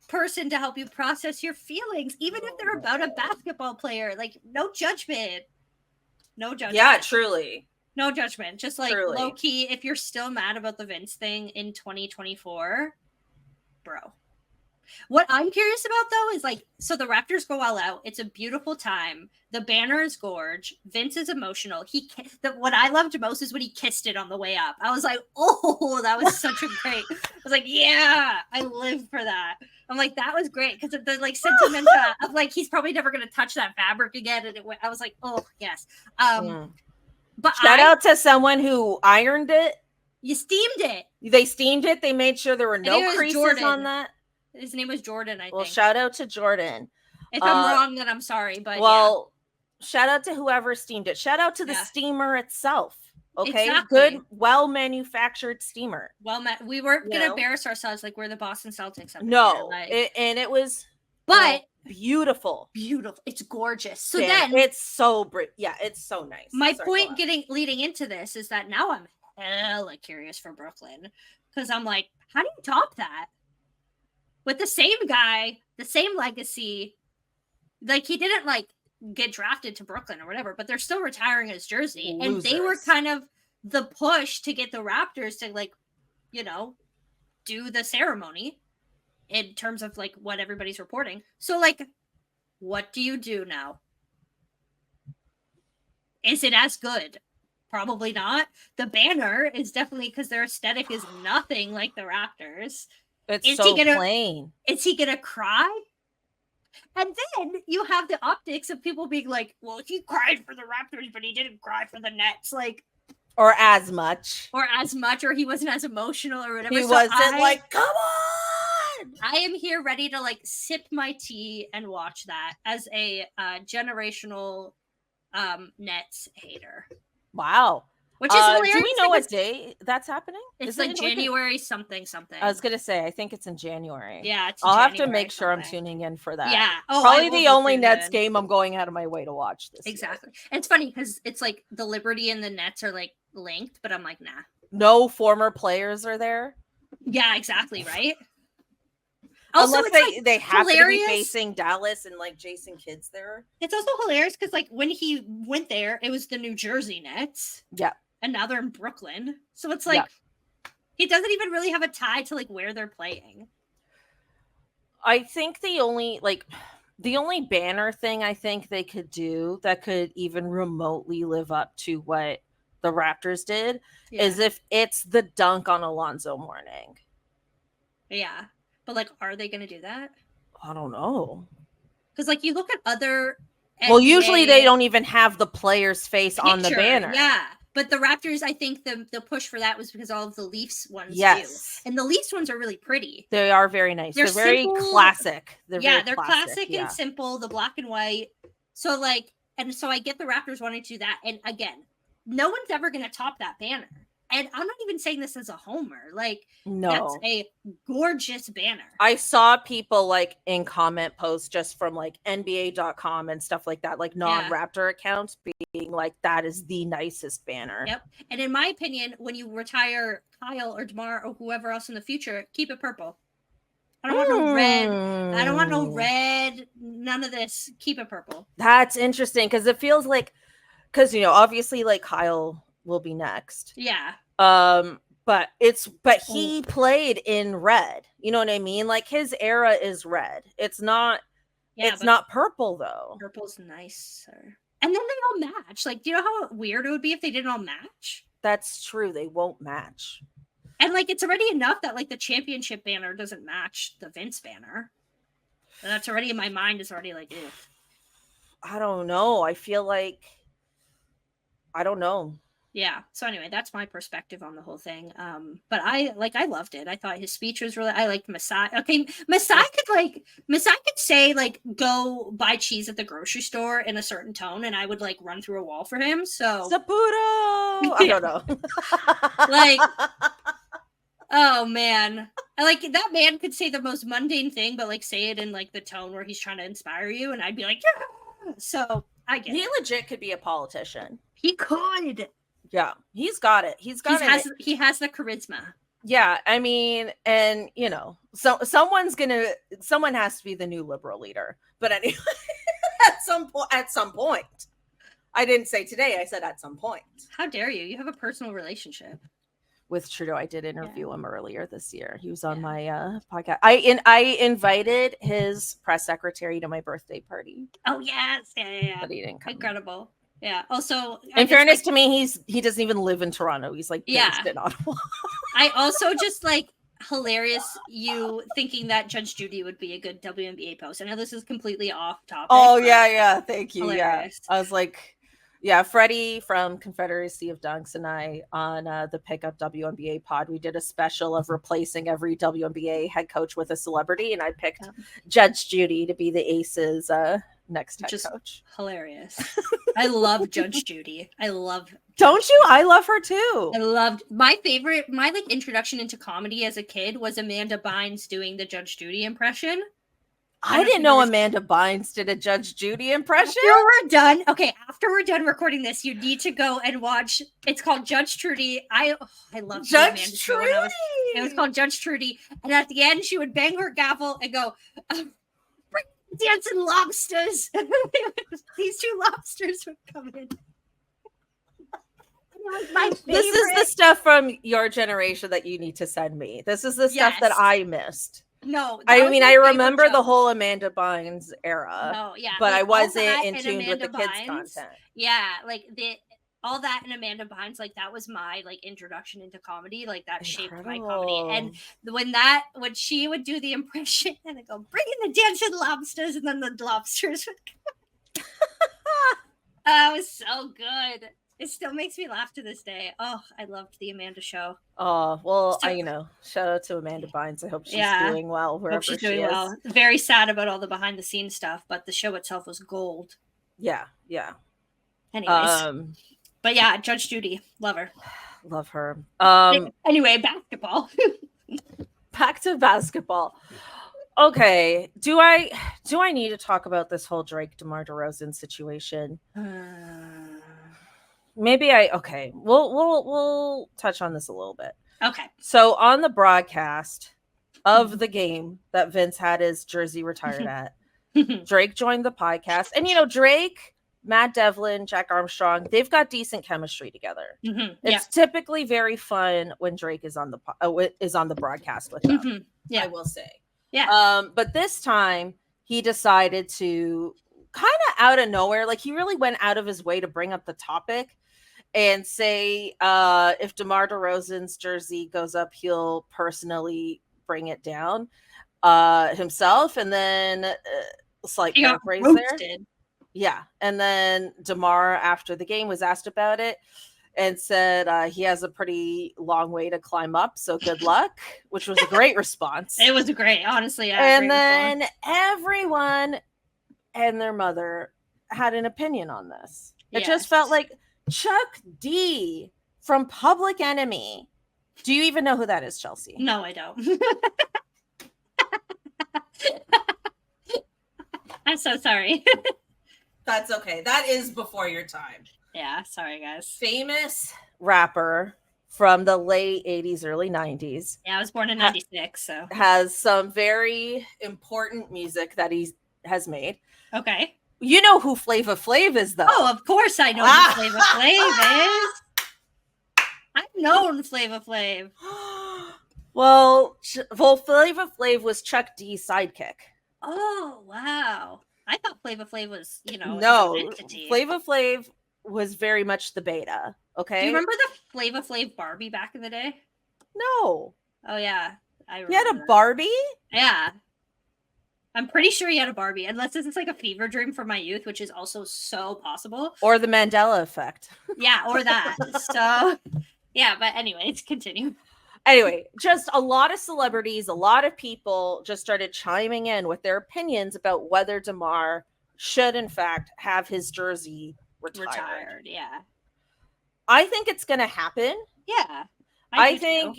person to help you process your feelings, even if they're about a basketball player. Like, no judgment. Yeah, truly. No judgment. Just like low key, if you're still mad about the Vince thing in 2024, bro. What I'm curious about, though, is like, so the Raptors go all out. It's a beautiful time. The banner is gorge. Vince is emotional. What I loved most is when he kissed it on the way up. I was like, oh, that was such a great. I was like, yeah, I live for that. I'm like, that was great, because the like sentiment of like he's probably never going to touch that fabric again. And I was like, oh yes. But shout out to someone who ironed it. You steamed it. They steamed it. They made sure there were no creases on that. His name was Jordan, I think. Well, shout out to Jordan. If I'm wrong, then I'm sorry. But shout out to whoever steamed it. Shout out to the steamer itself. Okay, exactly. Good, well-manufactured steamer. We weren't going to embarrass ourselves like we're the Boston Celtics. No, and it was, beautiful. Beautiful. It's gorgeous. So then it's so it's so nice. My point leading into this is that now I'm hella curious for Brooklyn because I'm like, how do you top that with the same guy, the same legacy? Like he didn't like get drafted to Brooklyn or whatever, but they're still retiring his jersey. Losers. And they were kind of the push to get the Raptors to like, do the ceremony in terms of like what everybody's reporting. So like, what do you do now? Is it as good? Probably not. The banner is definitely, because their aesthetic is nothing like the Raptors. It's so plain. Is he gonna cry? And then you have the optics of people being like, well, he cried for the Raptors, but he didn't cry for the Nets. Like, or as much, or he wasn't as emotional or whatever. He wasn't like, come on. I am here ready to like sip my tea and watch that as a generational Nets hater. Wow. Which is hilarious. Do we know what day that's happening? It's like January something. I was gonna say, I think it's in January. Yeah, I'll have to make sure I'm tuning in for that. Yeah, probably the only Nets game I'm going out of my way to watch this. Exactly. And it's funny because it's like the Liberty and the Nets are like linked, but I'm like, nah. No former players are there. Yeah, exactly. Right. Also, unless they have to be facing Dallas and like Jason Kidd's there. It's also hilarious because like when he went there, it was the New Jersey Nets. Yeah. And now they're in Brooklyn. So it's like he doesn't even really have a tie to like where they're playing. I think the only banner thing I think they could do that could even remotely live up to what the Raptors did is if it's the dunk on Alonzo Mourning. Yeah. But like, are they going to do that? I don't know. Because like you look at other NBA usually they don't even have the player's face on the banner. Yeah. But the Raptors, I think the push for that was because all of the Leafs ones do. And the Leafs ones are really pretty. They are very nice. They're very classic. They're classic and simple, the black and white. So like, and so I get the Raptors wanting to do that. And again, no one's ever going to top that banner. And I'm not even saying this as a homer. Like, no, that's a gorgeous banner. I saw people like in comment posts just from like NBA.com and stuff like that, like non-Raptor accounts being like, that is the nicest banner. Yep. And in my opinion, when you retire Kyle or DeMar or whoever else in the future, keep it purple. I don't want no red. I don't want no red. None of this. Keep it purple. That's interesting because it feels like, because, obviously like Kyle will be next. Yeah. But he played in red. You know what I mean? Like his era is red. It's not not purple though. Purple's nicer. And then they all match. Like, do you know how weird it would be if they didn't all match? That's true. They won't match. And like it's already enough that like the championship banner doesn't match the Vince banner. And that's already in my mind is already like, ew. I don't know. I feel like I don't know. Yeah. So anyway, that's my perspective on the whole thing. But I loved it. I thought his speech was I liked Masai. Okay, Masai could say like go buy cheese at the grocery store in a certain tone, and I would like run through a wall for him. So Saputo. I don't know. Like, oh man. Like that man could say the most mundane thing, but like say it in like the tone where he's trying to inspire you, and I'd be like, yeah. So I get he legit could be a politician. He could. Yeah, he's got it. He has the charisma. Yeah, I mean, and so someone has to be the new liberal leader. But anyway, at some point. I didn't say today, I said at some point. How dare you? You have a personal relationship with Trudeau. I did interview him earlier this year. He was on my podcast. I invited his press secretary to my birthday party. Oh yes, yeah. But he didn't come. Incredible. Yeah. Also, in fairness to me, he doesn't even live in Toronto. He's like based in Ottawa. I also just like hilarious you thinking that Judge Judy would be a good WNBA post. I know this is completely off topic. Oh yeah. Thank you. Hilarious. Yeah. I was like, Freddie from Confederacy of Dunks and I on the Pickup WNBA pod, we did a special of replacing every WNBA head coach with a celebrity, and I picked Judge Judy to be the Aces next head coach. Hilarious. I love Judge Judy. Don't you? I love her too. I loved my like introduction into comedy as a kid was Amanda Bynes doing the Judge Judy impression. I didn't know Amanda Bynes did a Judge Judy impression. After we're done recording this, you need to go and watch. It's called Judge Trudy. I love Judge Trudy. It was called Judge Trudy, and at the end, she would bang her gavel and go, "Bring dancing lobsters." These 2 lobsters would come in. My favorite. This is the stuff from your generation that you need to send me. This is the stuff that I missed. No, I mean, I remember the whole Amanda Bynes era. No, yeah, but I wasn't in tune with the kids' content. Yeah, like all that and Amanda Bynes, like that was my like introduction into comedy. Like that shaped my comedy. And when she would do the impression and I go, "Bring in the dancing lobsters," and then the lobsters would come. It was so good. It still makes me laugh to this day. Oh, I loved the Amanda show. Oh, well, shout out to Amanda Bynes. I hope she's doing well wherever she is. Well. Very sad about all the behind the scenes stuff, but the show itself was gold. Yeah. Anyways. But yeah, Judge Judy. Love her. Love her. Anyway, basketball. Back to basketball. Okay. Do I need to talk about this whole Drake DeMar DeRozan situation? Maybe we'll touch on this a little bit. Okay. So on the broadcast of the game that Vince had his jersey retired at, Drake joined the podcast. And Drake, Matt Devlin, Jack Armstrong, they've got decent chemistry together. It's typically very fun when Drake is on the broadcast with them. I will say. Yeah. But this time he decided to kind of out of nowhere, like he really went out of his way to bring up the topic and say if DeMar DeRozan's jersey goes up, he'll personally bring it down himself. And then slight paraphrase there. Yeah. And then DeMar, after the game, was asked about it and said he has a pretty long way to climb up. So good luck, which was a great response. It was great, honestly. And then everyone and their mother had an opinion on this. It just felt like Chuck D from Public Enemy. Do you even know who that is, Chelsea? No, I don't. I'm so sorry. That's okay. That is before your time. Yeah, sorry, guys. Famous rapper from the late 80s, early 90s. Yeah, I was born in 96, so. Has some very important music that he has made. Okay. You know who Flava Flav is, though. Oh, of course I know who Flava Flav is. I've known Flava Flav. Well, Flava Flav was Chuck D's sidekick. Oh, wow. I thought Flava Flav was, no, Flava Flav was very much the beta. Okay. Do you remember the Flava Flav Barbie back in the day? No. Oh, yeah. I remember. He had a Barbie? Yeah. I'm pretty sure he had a Barbie, unless this is like a fever dream from my youth, which is also so possible. Or the Mandela effect. Yeah, or that. So, yeah, but anyways, continue. Anyway, just a lot of celebrities, a lot of people just started chiming in with their opinions about whether DeMar should, in fact, have his jersey retired. Yeah. I think it's going to happen. Yeah. I think,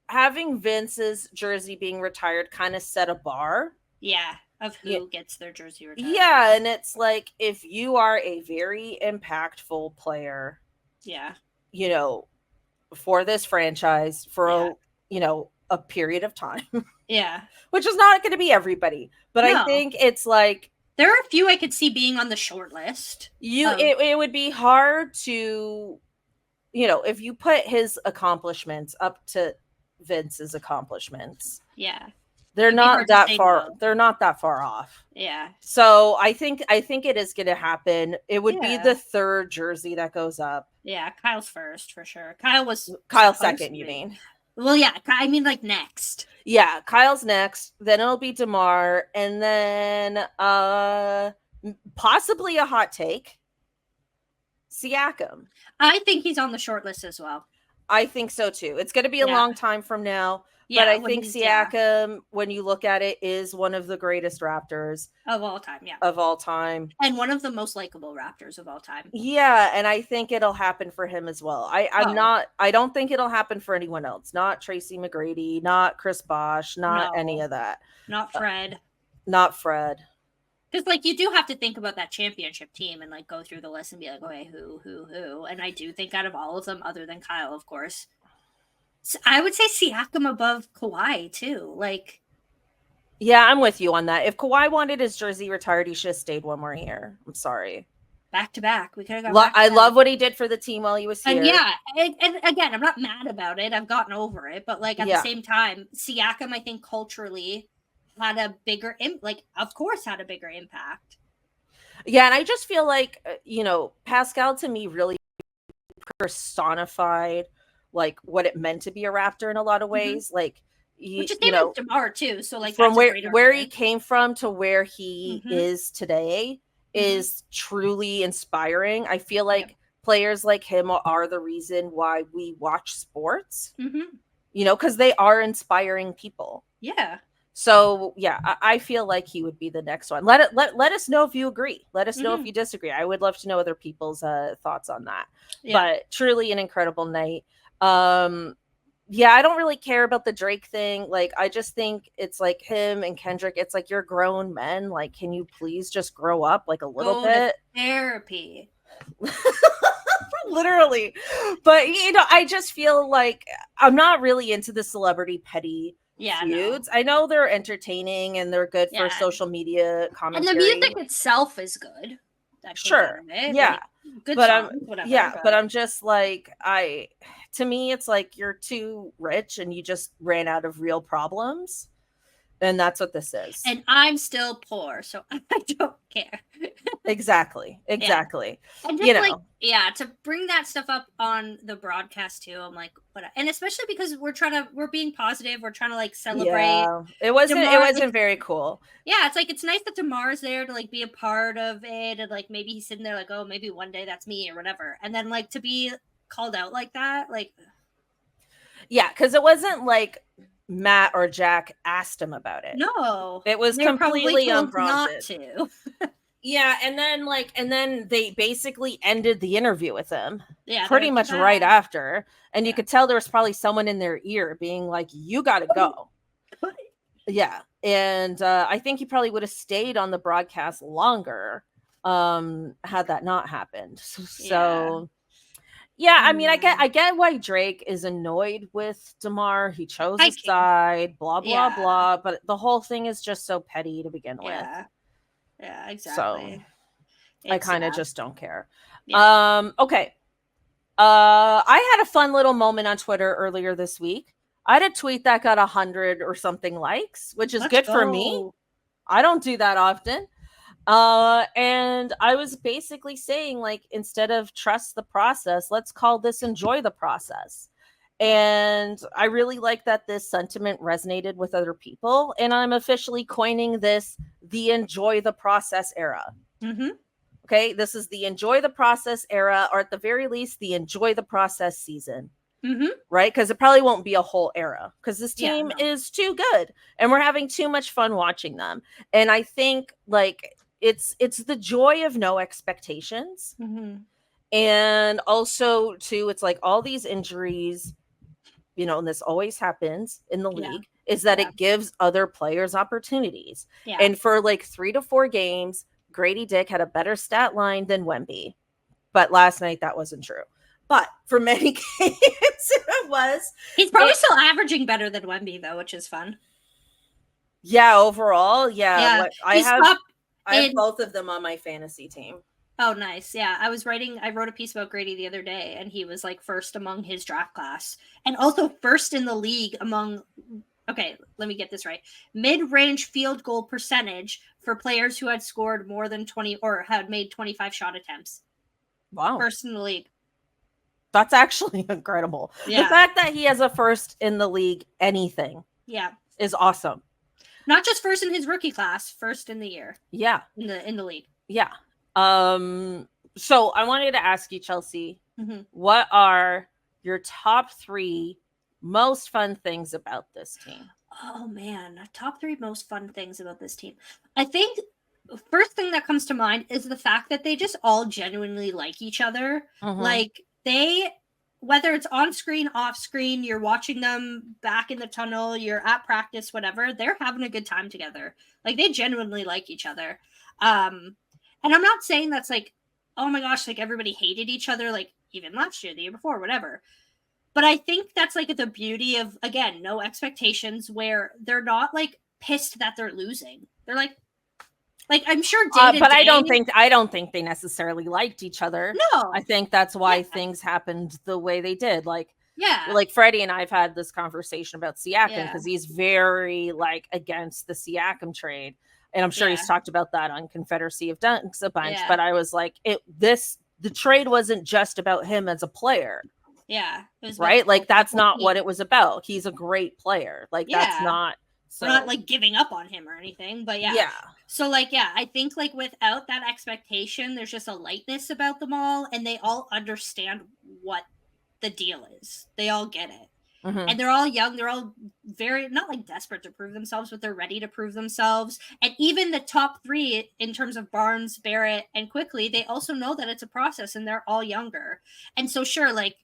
having Vince's jersey being retired kind of set a bar. Yeah, of who gets their jersey retired. Yeah, and it's like, if you are a very impactful player, for this franchise for a period of time. Yeah. Which is not going to be everybody, but I think it's like there are a few I could see being on the short list. It would be hard to if you put his accomplishments up to Vince's accomplishments. Yeah. They're not that far. No. They're not that far off. Yeah. So I think it is going to happen. It would be the third jersey that goes up. Yeah, Kyle's first for sure. Kyle's second. You mean? Well, yeah. I mean, like next. Yeah, Kyle's next. Then it'll be DeMar, and then possibly a hot take, Siakam. I think he's on the short list as well. I think so too. It's going to be a long time from now. Yeah, but I think Siakam, when you look at it, is one of the greatest Raptors of all time. Yeah, of all time, and one of the most likable Raptors of all time. Yeah, and I think it'll happen for him as well. I don't think it'll happen for anyone else. Not Tracy McGrady, not Chris Bosh, not any of that. Not Fred. Not Fred. Because, like, you do have to think about that championship team and, like, go through the list and be like, okay, who? And I do think out of all of them, other than Kyle, of course, I would say Siakam above Kawhi, too. Like, yeah, I'm with you on that. If Kawhi wanted his jersey retired, he should have stayed one more year. I'm sorry. Back to back. We could have got I love what he did for the team while he was here. And yeah, and again, I'm not mad about it. I've gotten over it. But, like, at the same time, Siakam, I think, culturally had a bigger of course had a bigger impact. Yeah, and I just feel like Pascal to me really personified like what it meant to be a Raptor in a lot of ways. Like which is with DeMar too. So like from where he came from to where he is today is truly inspiring. I feel like players like him are the reason why we watch sports. Because they are inspiring people. Yeah. So yeah, I feel like he would be the next one. Let us know if you agree. Let us know if you disagree. I would love to know other people's thoughts on that. Yeah. But truly an incredible night. Yeah, I don't really care about the Drake thing. Like, I just think it's like him and Kendrick. It's like, you're grown men. Like, can you please just grow up like a little bit? Therapy. Literally. But I just feel like I'm not really into the celebrity petty feuds. No. I know they're entertaining and they're good for social media commentary. And the music itself is good. Sure. Yeah. Like, good songs, whatever. Yeah, but I'm just like, to me, it's like you're too rich and you just ran out of real problems. And that's what this is. And I'm still poor, so I don't care. Exactly. And just to bring that stuff up on the broadcast too, I'm like, what? And especially because we're being positive, we're trying to like celebrate. Yeah, it wasn't very cool. Yeah, it's like, it's nice that DeMar's there to like be a part of it, and like maybe he's sitting there like, oh, maybe one day that's me or whatever, and then like to be called out like that, like, yeah, because it wasn't like Matt or Jack asked him about it. No, it was completely unprompted. Not to. Yeah, and then they basically ended the interview with him. Yeah, pretty much right after, and you could tell there was probably someone in their ear being like, "You got to go." Yeah, and I think he probably would have stayed on the broadcast longer had that not happened. So. Yeah, I mean, I get why Drake is annoyed with DeMar. He chose his side, blah, blah, blah. But the whole thing is just so petty to begin with. Yeah, exactly. So I kind of just don't care. Yeah. Okay. I had a fun little moment on Twitter earlier this week. I had a tweet that got 100 or something likes, which is good for me. I don't do that often. And I was basically saying, like, instead of trust the process, let's call this enjoy the process. And I really like that this sentiment resonated with other people. And I'm officially coining this the enjoy the process era. Okay, this is the enjoy the process era, or at the very least, the enjoy the process season. Right? Because it probably won't be a whole era because this team is too good and we're having too much fun watching them. And I think, like, it's the joy of no expectations. And also too, it's like all these injuries, and this always happens in the league, is that it gives other players opportunities. And for like 3 to 4 games, Grady Dick had a better stat line than Wemby, but last night that wasn't true. But for many games it was. He's probably still averaging better than Wemby though, which is fun. Yeah, overall, I have both of them on my fantasy team. Oh, nice. Yeah, I wrote a piece about Grady the other day, and he was like first among his draft class, and also first in the league among, okay, let me get this right, mid-range field goal percentage for players who had scored more than 20 or had made 25 shot attempts. Wow. First in the league. That's actually incredible. Yeah. The fact that he has a first in the league anything is awesome. Not just first in his rookie class, first in the year. Yeah. In the league. Yeah. So I wanted to ask you, Chelsea, what are your top 3 most fun things about this team? Oh man, top 3 most fun things about this team. I think the first thing that comes to mind is the fact that they just all genuinely like each other. Like whether it's on screen, off screen, you're watching them back in the tunnel, you're at practice, whatever, they're having a good time together. Like, they genuinely like each other. And I'm not saying that's like, oh my gosh, like everybody hated each other, like even last year, the year before, whatever. But I think that's like the beauty of, again, no expectations, where they're not like pissed that they're losing. They're like I'm sure but I don't think they necessarily liked each other. No, I think that's why things happened the way they did. Like, yeah, like Freddie and I've had this conversation about Siakam because he's very like against the Siakam trade, and I'm sure he's talked about that on Confederacy of Dunks a bunch. But I was like, the trade wasn't just about him as a player. Yeah, it was right. Like, that's not what it was about. He's a great player. Like, that's not. So, we're not like giving up on him or anything, but yeah. So like, I think like without that expectation, there's just a lightness about them all, and they all understand what the deal is. They all get it. And they're all young. They're all very, not like desperate to prove themselves, but they're ready to prove themselves. And even the top three in terms of Barnes, Barrett, and Quickly, they also know that it's a process, and they're all younger. And so sure, like,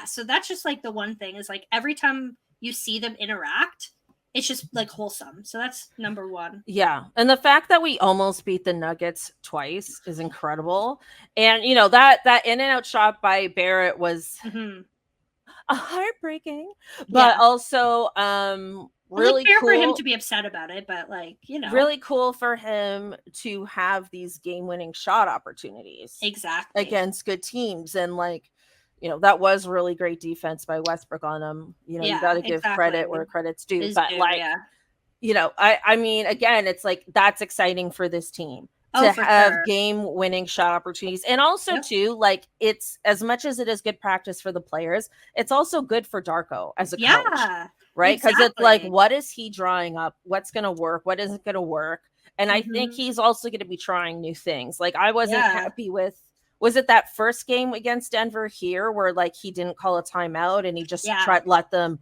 so that's just like the one thing is like every time you see them interact, it's just like wholesome. So that's number one. Yeah. And the fact that we almost beat the Nuggets twice is incredible. And, you know, that in and out shot by Barrett was heartbreaking, but also really fair cool for him to be upset about it, but like, you know, really cool for him to have these game-winning shot opportunities against good teams. And like, you know, that was really great defense by Westbrook on him. You know, you got to give credit where credit's due. But you know, I mean, again, it's like that's exciting for this team to have game-winning shot opportunities. And also too, like, it's as much as it is good practice for the players, it's also good for Darko as a coach. Right? Because it's like, what is he drawing up? What's going to work? What isn't going to work? And I think he's also going to be trying new things. Like, I wasn't happy with, was it that first game against Denver here where like he didn't call a timeout and he just tried to let them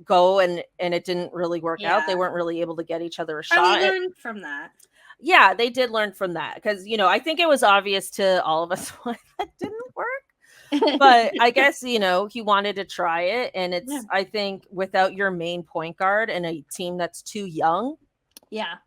go and it didn't really work out. They weren't really able to get each other a shot. They learned from that. Yeah, they did learn from that because, you know, I think it was obvious to all of us why that didn't work. But I guess, you know, he wanted to try it. And it's, I think without your main point guard and a team that's too young,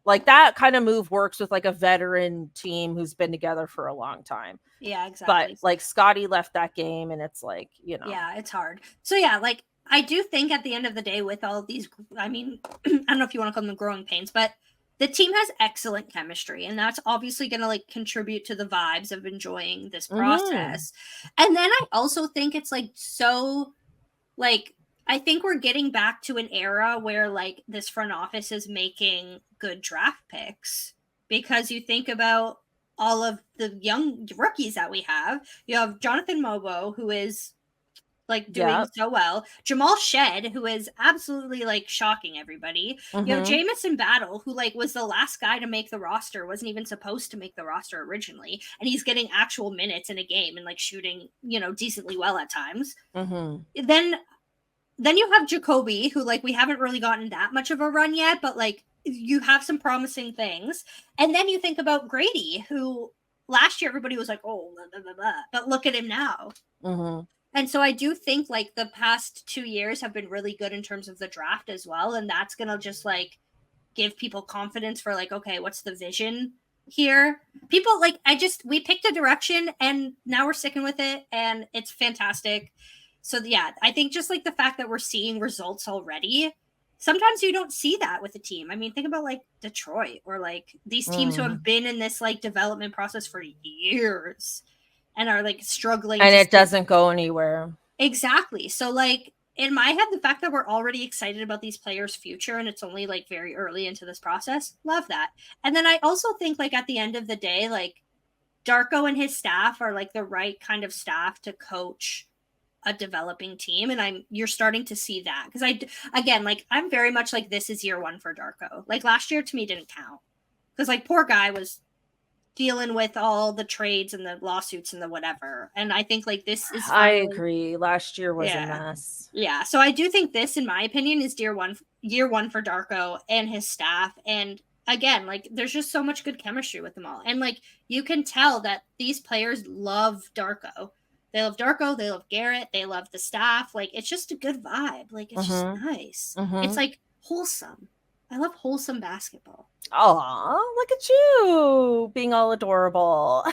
like that kind of move works with like a veteran team who's been together for a long time. Yeah, exactly. But like Scottie left that game and it's like, you know. Yeah, it's hard. So yeah, like I do think at the end of the day with all of these, I mean, I don't know if you want to call them growing pains, but the team has excellent chemistry, and that's obviously going to like contribute to the vibes of enjoying this process. And then I also think it's like, so like, I think we're getting back to an era where like this front office is making good draft picks, because you think about all of the young rookies that we have. You have Jonathan Mobo, who is like doing so well. Jamal Shed, who is absolutely like shocking everybody. You have Jamison Battle, who like was the last guy to make the roster, wasn't even supposed to make the roster originally, and he's getting actual minutes in a game and like shooting, you know, decently well at times. Then you have Jacoby, who like we haven't really gotten that much of a run yet, but like you have some promising things. And then you think about Grady, who last year everybody was like, oh, blah, blah, blah, but look at him now. And so I do think like the past 2 years have been really good in terms of the draft as well. And that's going to just like give people confidence for like, okay, what's the vision here? People like, we picked a direction and now we're sticking with it and it's fantastic. So yeah, I think just like the fact that we're seeing results already, sometimes you don't see that with a team. I mean, think about like Detroit or like these teams who have been in this like development process for years and are like struggling. And it doesn't go anywhere. Exactly. So like in my head, the fact that we're already excited about these players' future and it's only like very early into this process, love that. And then I also think like at the end of the day, like Darko and his staff are like the right kind of staff to coach a developing team, and you're starting to see that because I'm very much like this is year one for Darko. Like last year to me didn't count because like poor guy was dealing with all the trades and the lawsuits and the whatever, and I think like this is I agree, last year was a mess. Yeah, so I do think this, in my opinion, is year one for Darko and his staff. And again, like there's just so much good chemistry with them all, and like you can tell that these players love Darko. They love Darko. They love Garrett. They love the staff. Like, it's just a good vibe. Like, it's just nice. It's like wholesome. I love wholesome basketball. Oh, look at you being all adorable.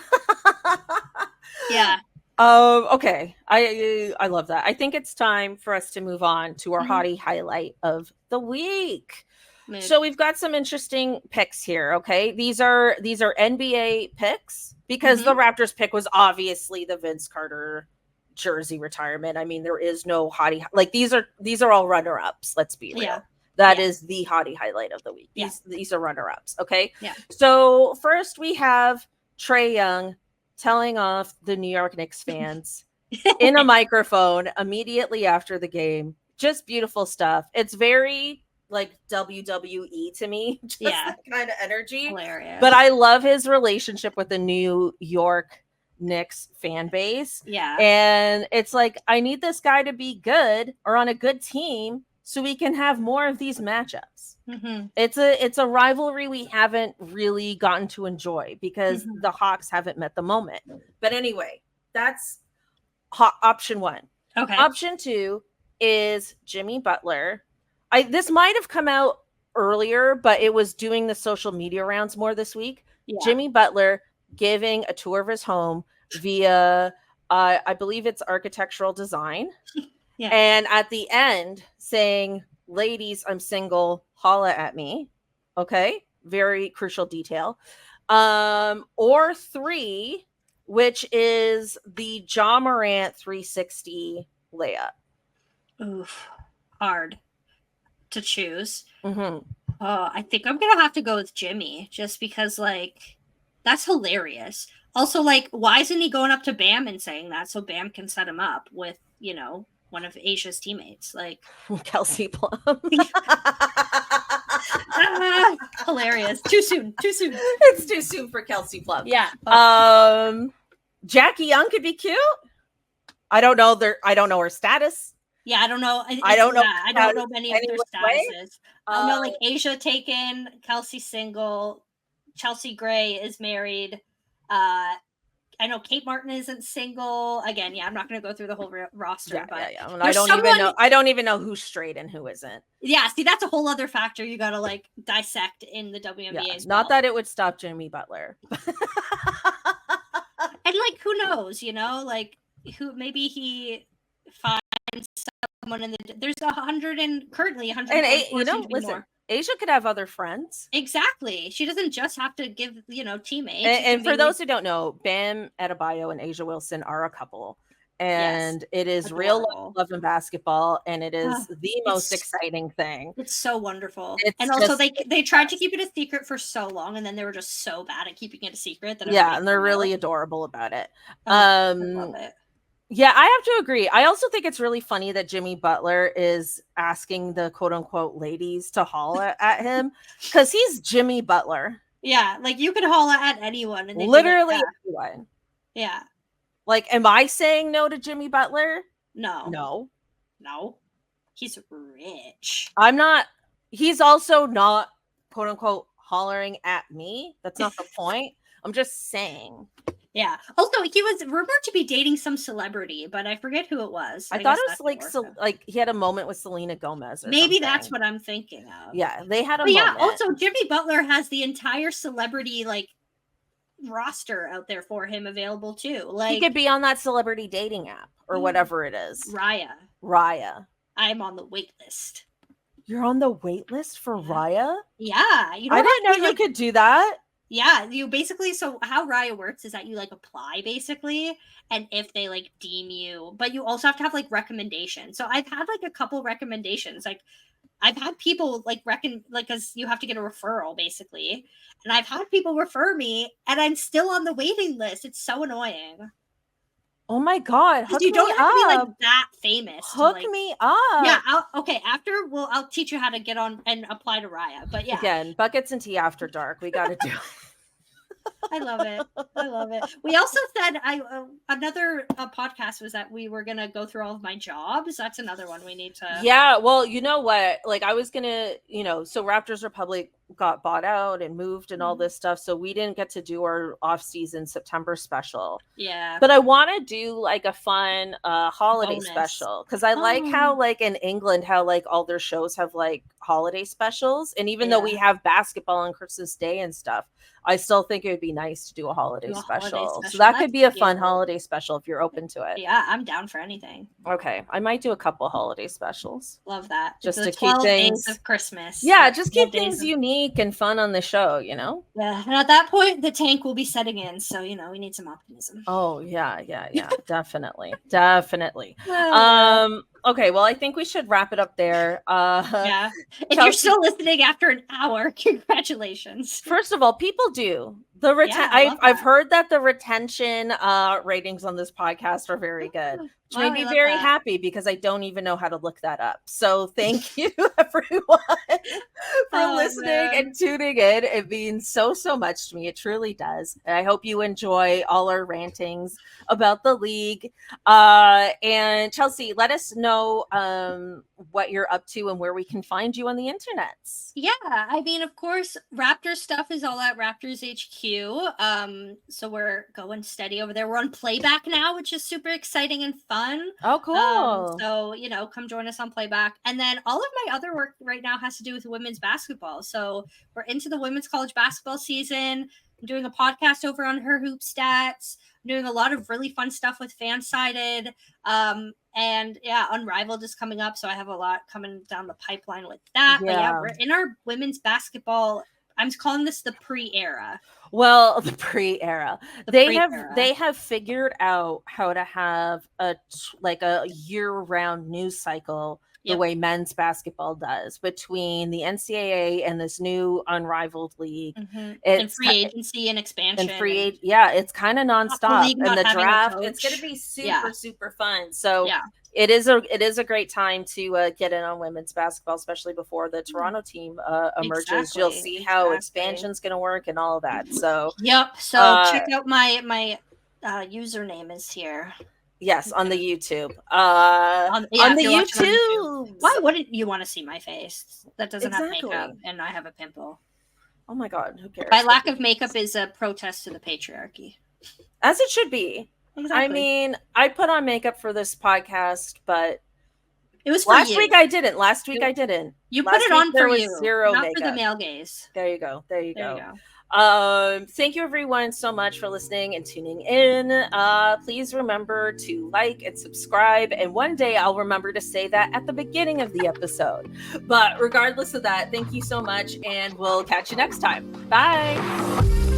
Yeah. Okay. I love that. I think it's time for us to move on to our Hottie Highlight of the week. So we've got some interesting picks here. Okay, these are NBA picks because the Raptors pick was obviously the Vince Carter jersey retirement. I mean, there is no Hottie, like these are all runner ups. Let's be real. Yeah. That is the Hottie Highlight of the week. These are runner ups. Okay. Yeah. So first we have Trae Young telling off the New York Knicks fans in a microphone immediately after the game. Just beautiful stuff. It's very like WWE to me, just that kind of energy. Hilarious. But I love his relationship with the New York Knicks fan base. Yeah. And it's like, I need this guy to be good or on a good team so we can have more of these matchups. It's a rivalry we haven't really gotten to enjoy because the Hawks haven't met the moment. But anyway, that's option one. Okay. Option two is Jimmy Butler. This might have come out earlier, but it was doing the social media rounds more this week. Yeah. Jimmy Butler giving a tour of his home via, I believe it's architectural design. Yeah. And at the end saying, ladies, I'm single, holla at me. Okay. Very crucial detail. Or three, which is the Ja Morant 360 layup. Oof. Hard to choose. I think I'm gonna have to go with Jimmy just because, like, that's hilarious. Also, like, why isn't he going up to Bam and saying that so Bam can set him up with, you know, one of Asia's teammates, like Kelsey Plum? Hilarious. Too soon. It's too soon for Kelsey Plum. Yeah. Jackie Young could be cute. I don't know her status. Yeah, I don't know. I don't know many of their statuses. I know, like, Asia taken, Kelsey single, Chelsea Gray is married. I know Kate Martin isn't single. Again, I'm not going to go through the whole roster, but I don't even know who's straight and who isn't. Yeah, see, that's a whole other factor you got to, like, dissect in the WNBA. Not that it would stop Jimmy Butler. And, like, who knows, you know, like, who maybe he finds someone in the. There's 100 and currently 100. And listen, Asia could have other friends. Exactly. She doesn't just have to give, teammates. And for those who don't know, Bam Adebayo and A'ja Wilson are a couple. And it is real love in basketball, and it is the most exciting thing. It's so wonderful. And also they tried to keep it a secret for so long, and then they were just so bad at keeping it a secret that and they're really adorable about it. I love it. Yeah, I have to agree. I also think it's really funny that Jimmy Butler is asking the quote unquote ladies to holla at him because he's Jimmy Butler. Yeah, like, you could holla at anyone. And literally anyone. Yeah. Like, am I saying no to Jimmy Butler? No. He's rich. I'm not. He's also not quote unquote hollering at me. That's not the point. I'm just saying. Yeah. Also, he was rumored to be dating some celebrity, but I forget who it was. I thought it was like he had a moment with Selena Gomez. Or maybe something. That's what I'm thinking of. Yeah, they had a moment. Yeah. Also, Jimmy Butler has the entire celebrity, like, roster out there for him available too. Like, he could be on that celebrity dating app or whatever it is. Raya. I'm on the wait list. You're on the wait list for Raya? Yeah. I didn't know you could do that. Yeah, you basically, so how Raya works is that you, like, apply basically, and if they, like, deem you, but you also have to have, like, recommendations. So I've had, like, a couple recommendations. Like, I've had people, like, because you have to get a referral basically, and I've had people refer me, and I'm still on the waiting list. It's so annoying. Oh my god! You don't have to be, like, that famous. Hook me up. Yeah. After I'll teach you how to get on and apply to Raya. But yeah, again, buckets and tea after dark. We got to do. I love it. We also said another podcast was that we were gonna go through all of my jobs. That's another one we need to. Yeah, well, you know what? Like, I was gonna, so Raptors Republic got bought out and moved and all this stuff, so we didn't get to do our off-season September special. Yeah, but I want to do like a fun holiday special, because I like how like in England how like all their shows have like holiday specials, and even though we have basketball on Christmas Day and stuff, I still think it would be nice to do a holiday special. So that could be a fun holiday special if you're open to it. Yeah, I'm down for anything. Okay, I might do a couple holiday specials. Love that. Just to keep things days of Christmas. Yeah, just keep things unique and fun on the show, you know? Yeah, and at that point, the tank will be setting in, so, you know, we need some optimism. Oh, yeah, definitely. Okay, well, I think we should wrap it up there. Yeah. If Chelsea, you're still listening after an hour, congratulations. First of all, people do. I've heard that the retention ratings on this podcast are very good, which made me very happy, because I don't even know how to look that up. So thank you, everyone, for listening and tuning in. It means so much to me. It truly does. And I hope you enjoy all our rantings about the league. And Chelsea, let us know what you're up to and where we can find you on the internets. Yeah, I mean, of course, Raptors stuff is all at Raptors HQ. So we're going steady over there. We're on Playback now, which is super exciting and fun. Oh, cool. So, you know, come join us on Playback. And then all of my other work right now has to do with women's basketball. So we're into the women's college basketball season. I'm doing a podcast over on Her Hoop Stats. I'm doing a lot of really fun stuff with Fansided. And yeah, Unrivaled is coming up. So I have a lot coming down the pipeline with that. Yeah. But yeah, we're in our women's basketball. I'm calling this the pre-era. Well, the pre-era. They have figured out how to have a year-round news cycle the way men's basketball does, between the NCAA and this new Unrivaled league. And free agency and expansion. It's kind of nonstop. And the draft, it's going to be super fun. So it is a great time to get in on women's basketball, especially before the Toronto team emerges. You'll see how expansion's going to work and all of that. So So check out my username is here. Yes, on the YouTube. On the YouTube. Why wouldn't you want to see my face? That doesn't have makeup, and I have a pimple. Oh my God, who cares? My lack of makeup is a protest to the patriarchy. As it should be. Exactly. I mean, I put on makeup for this podcast, but it was last week I didn't. I didn't. You put it on for you, zero not makeup. For the male gaze. There you go. Thank you everyone so much for listening and tuning in. Please remember to like and subscribe, and one day I'll remember to say that at the beginning of the episode. But regardless of that, thank you so much, and we'll catch you next time. Bye.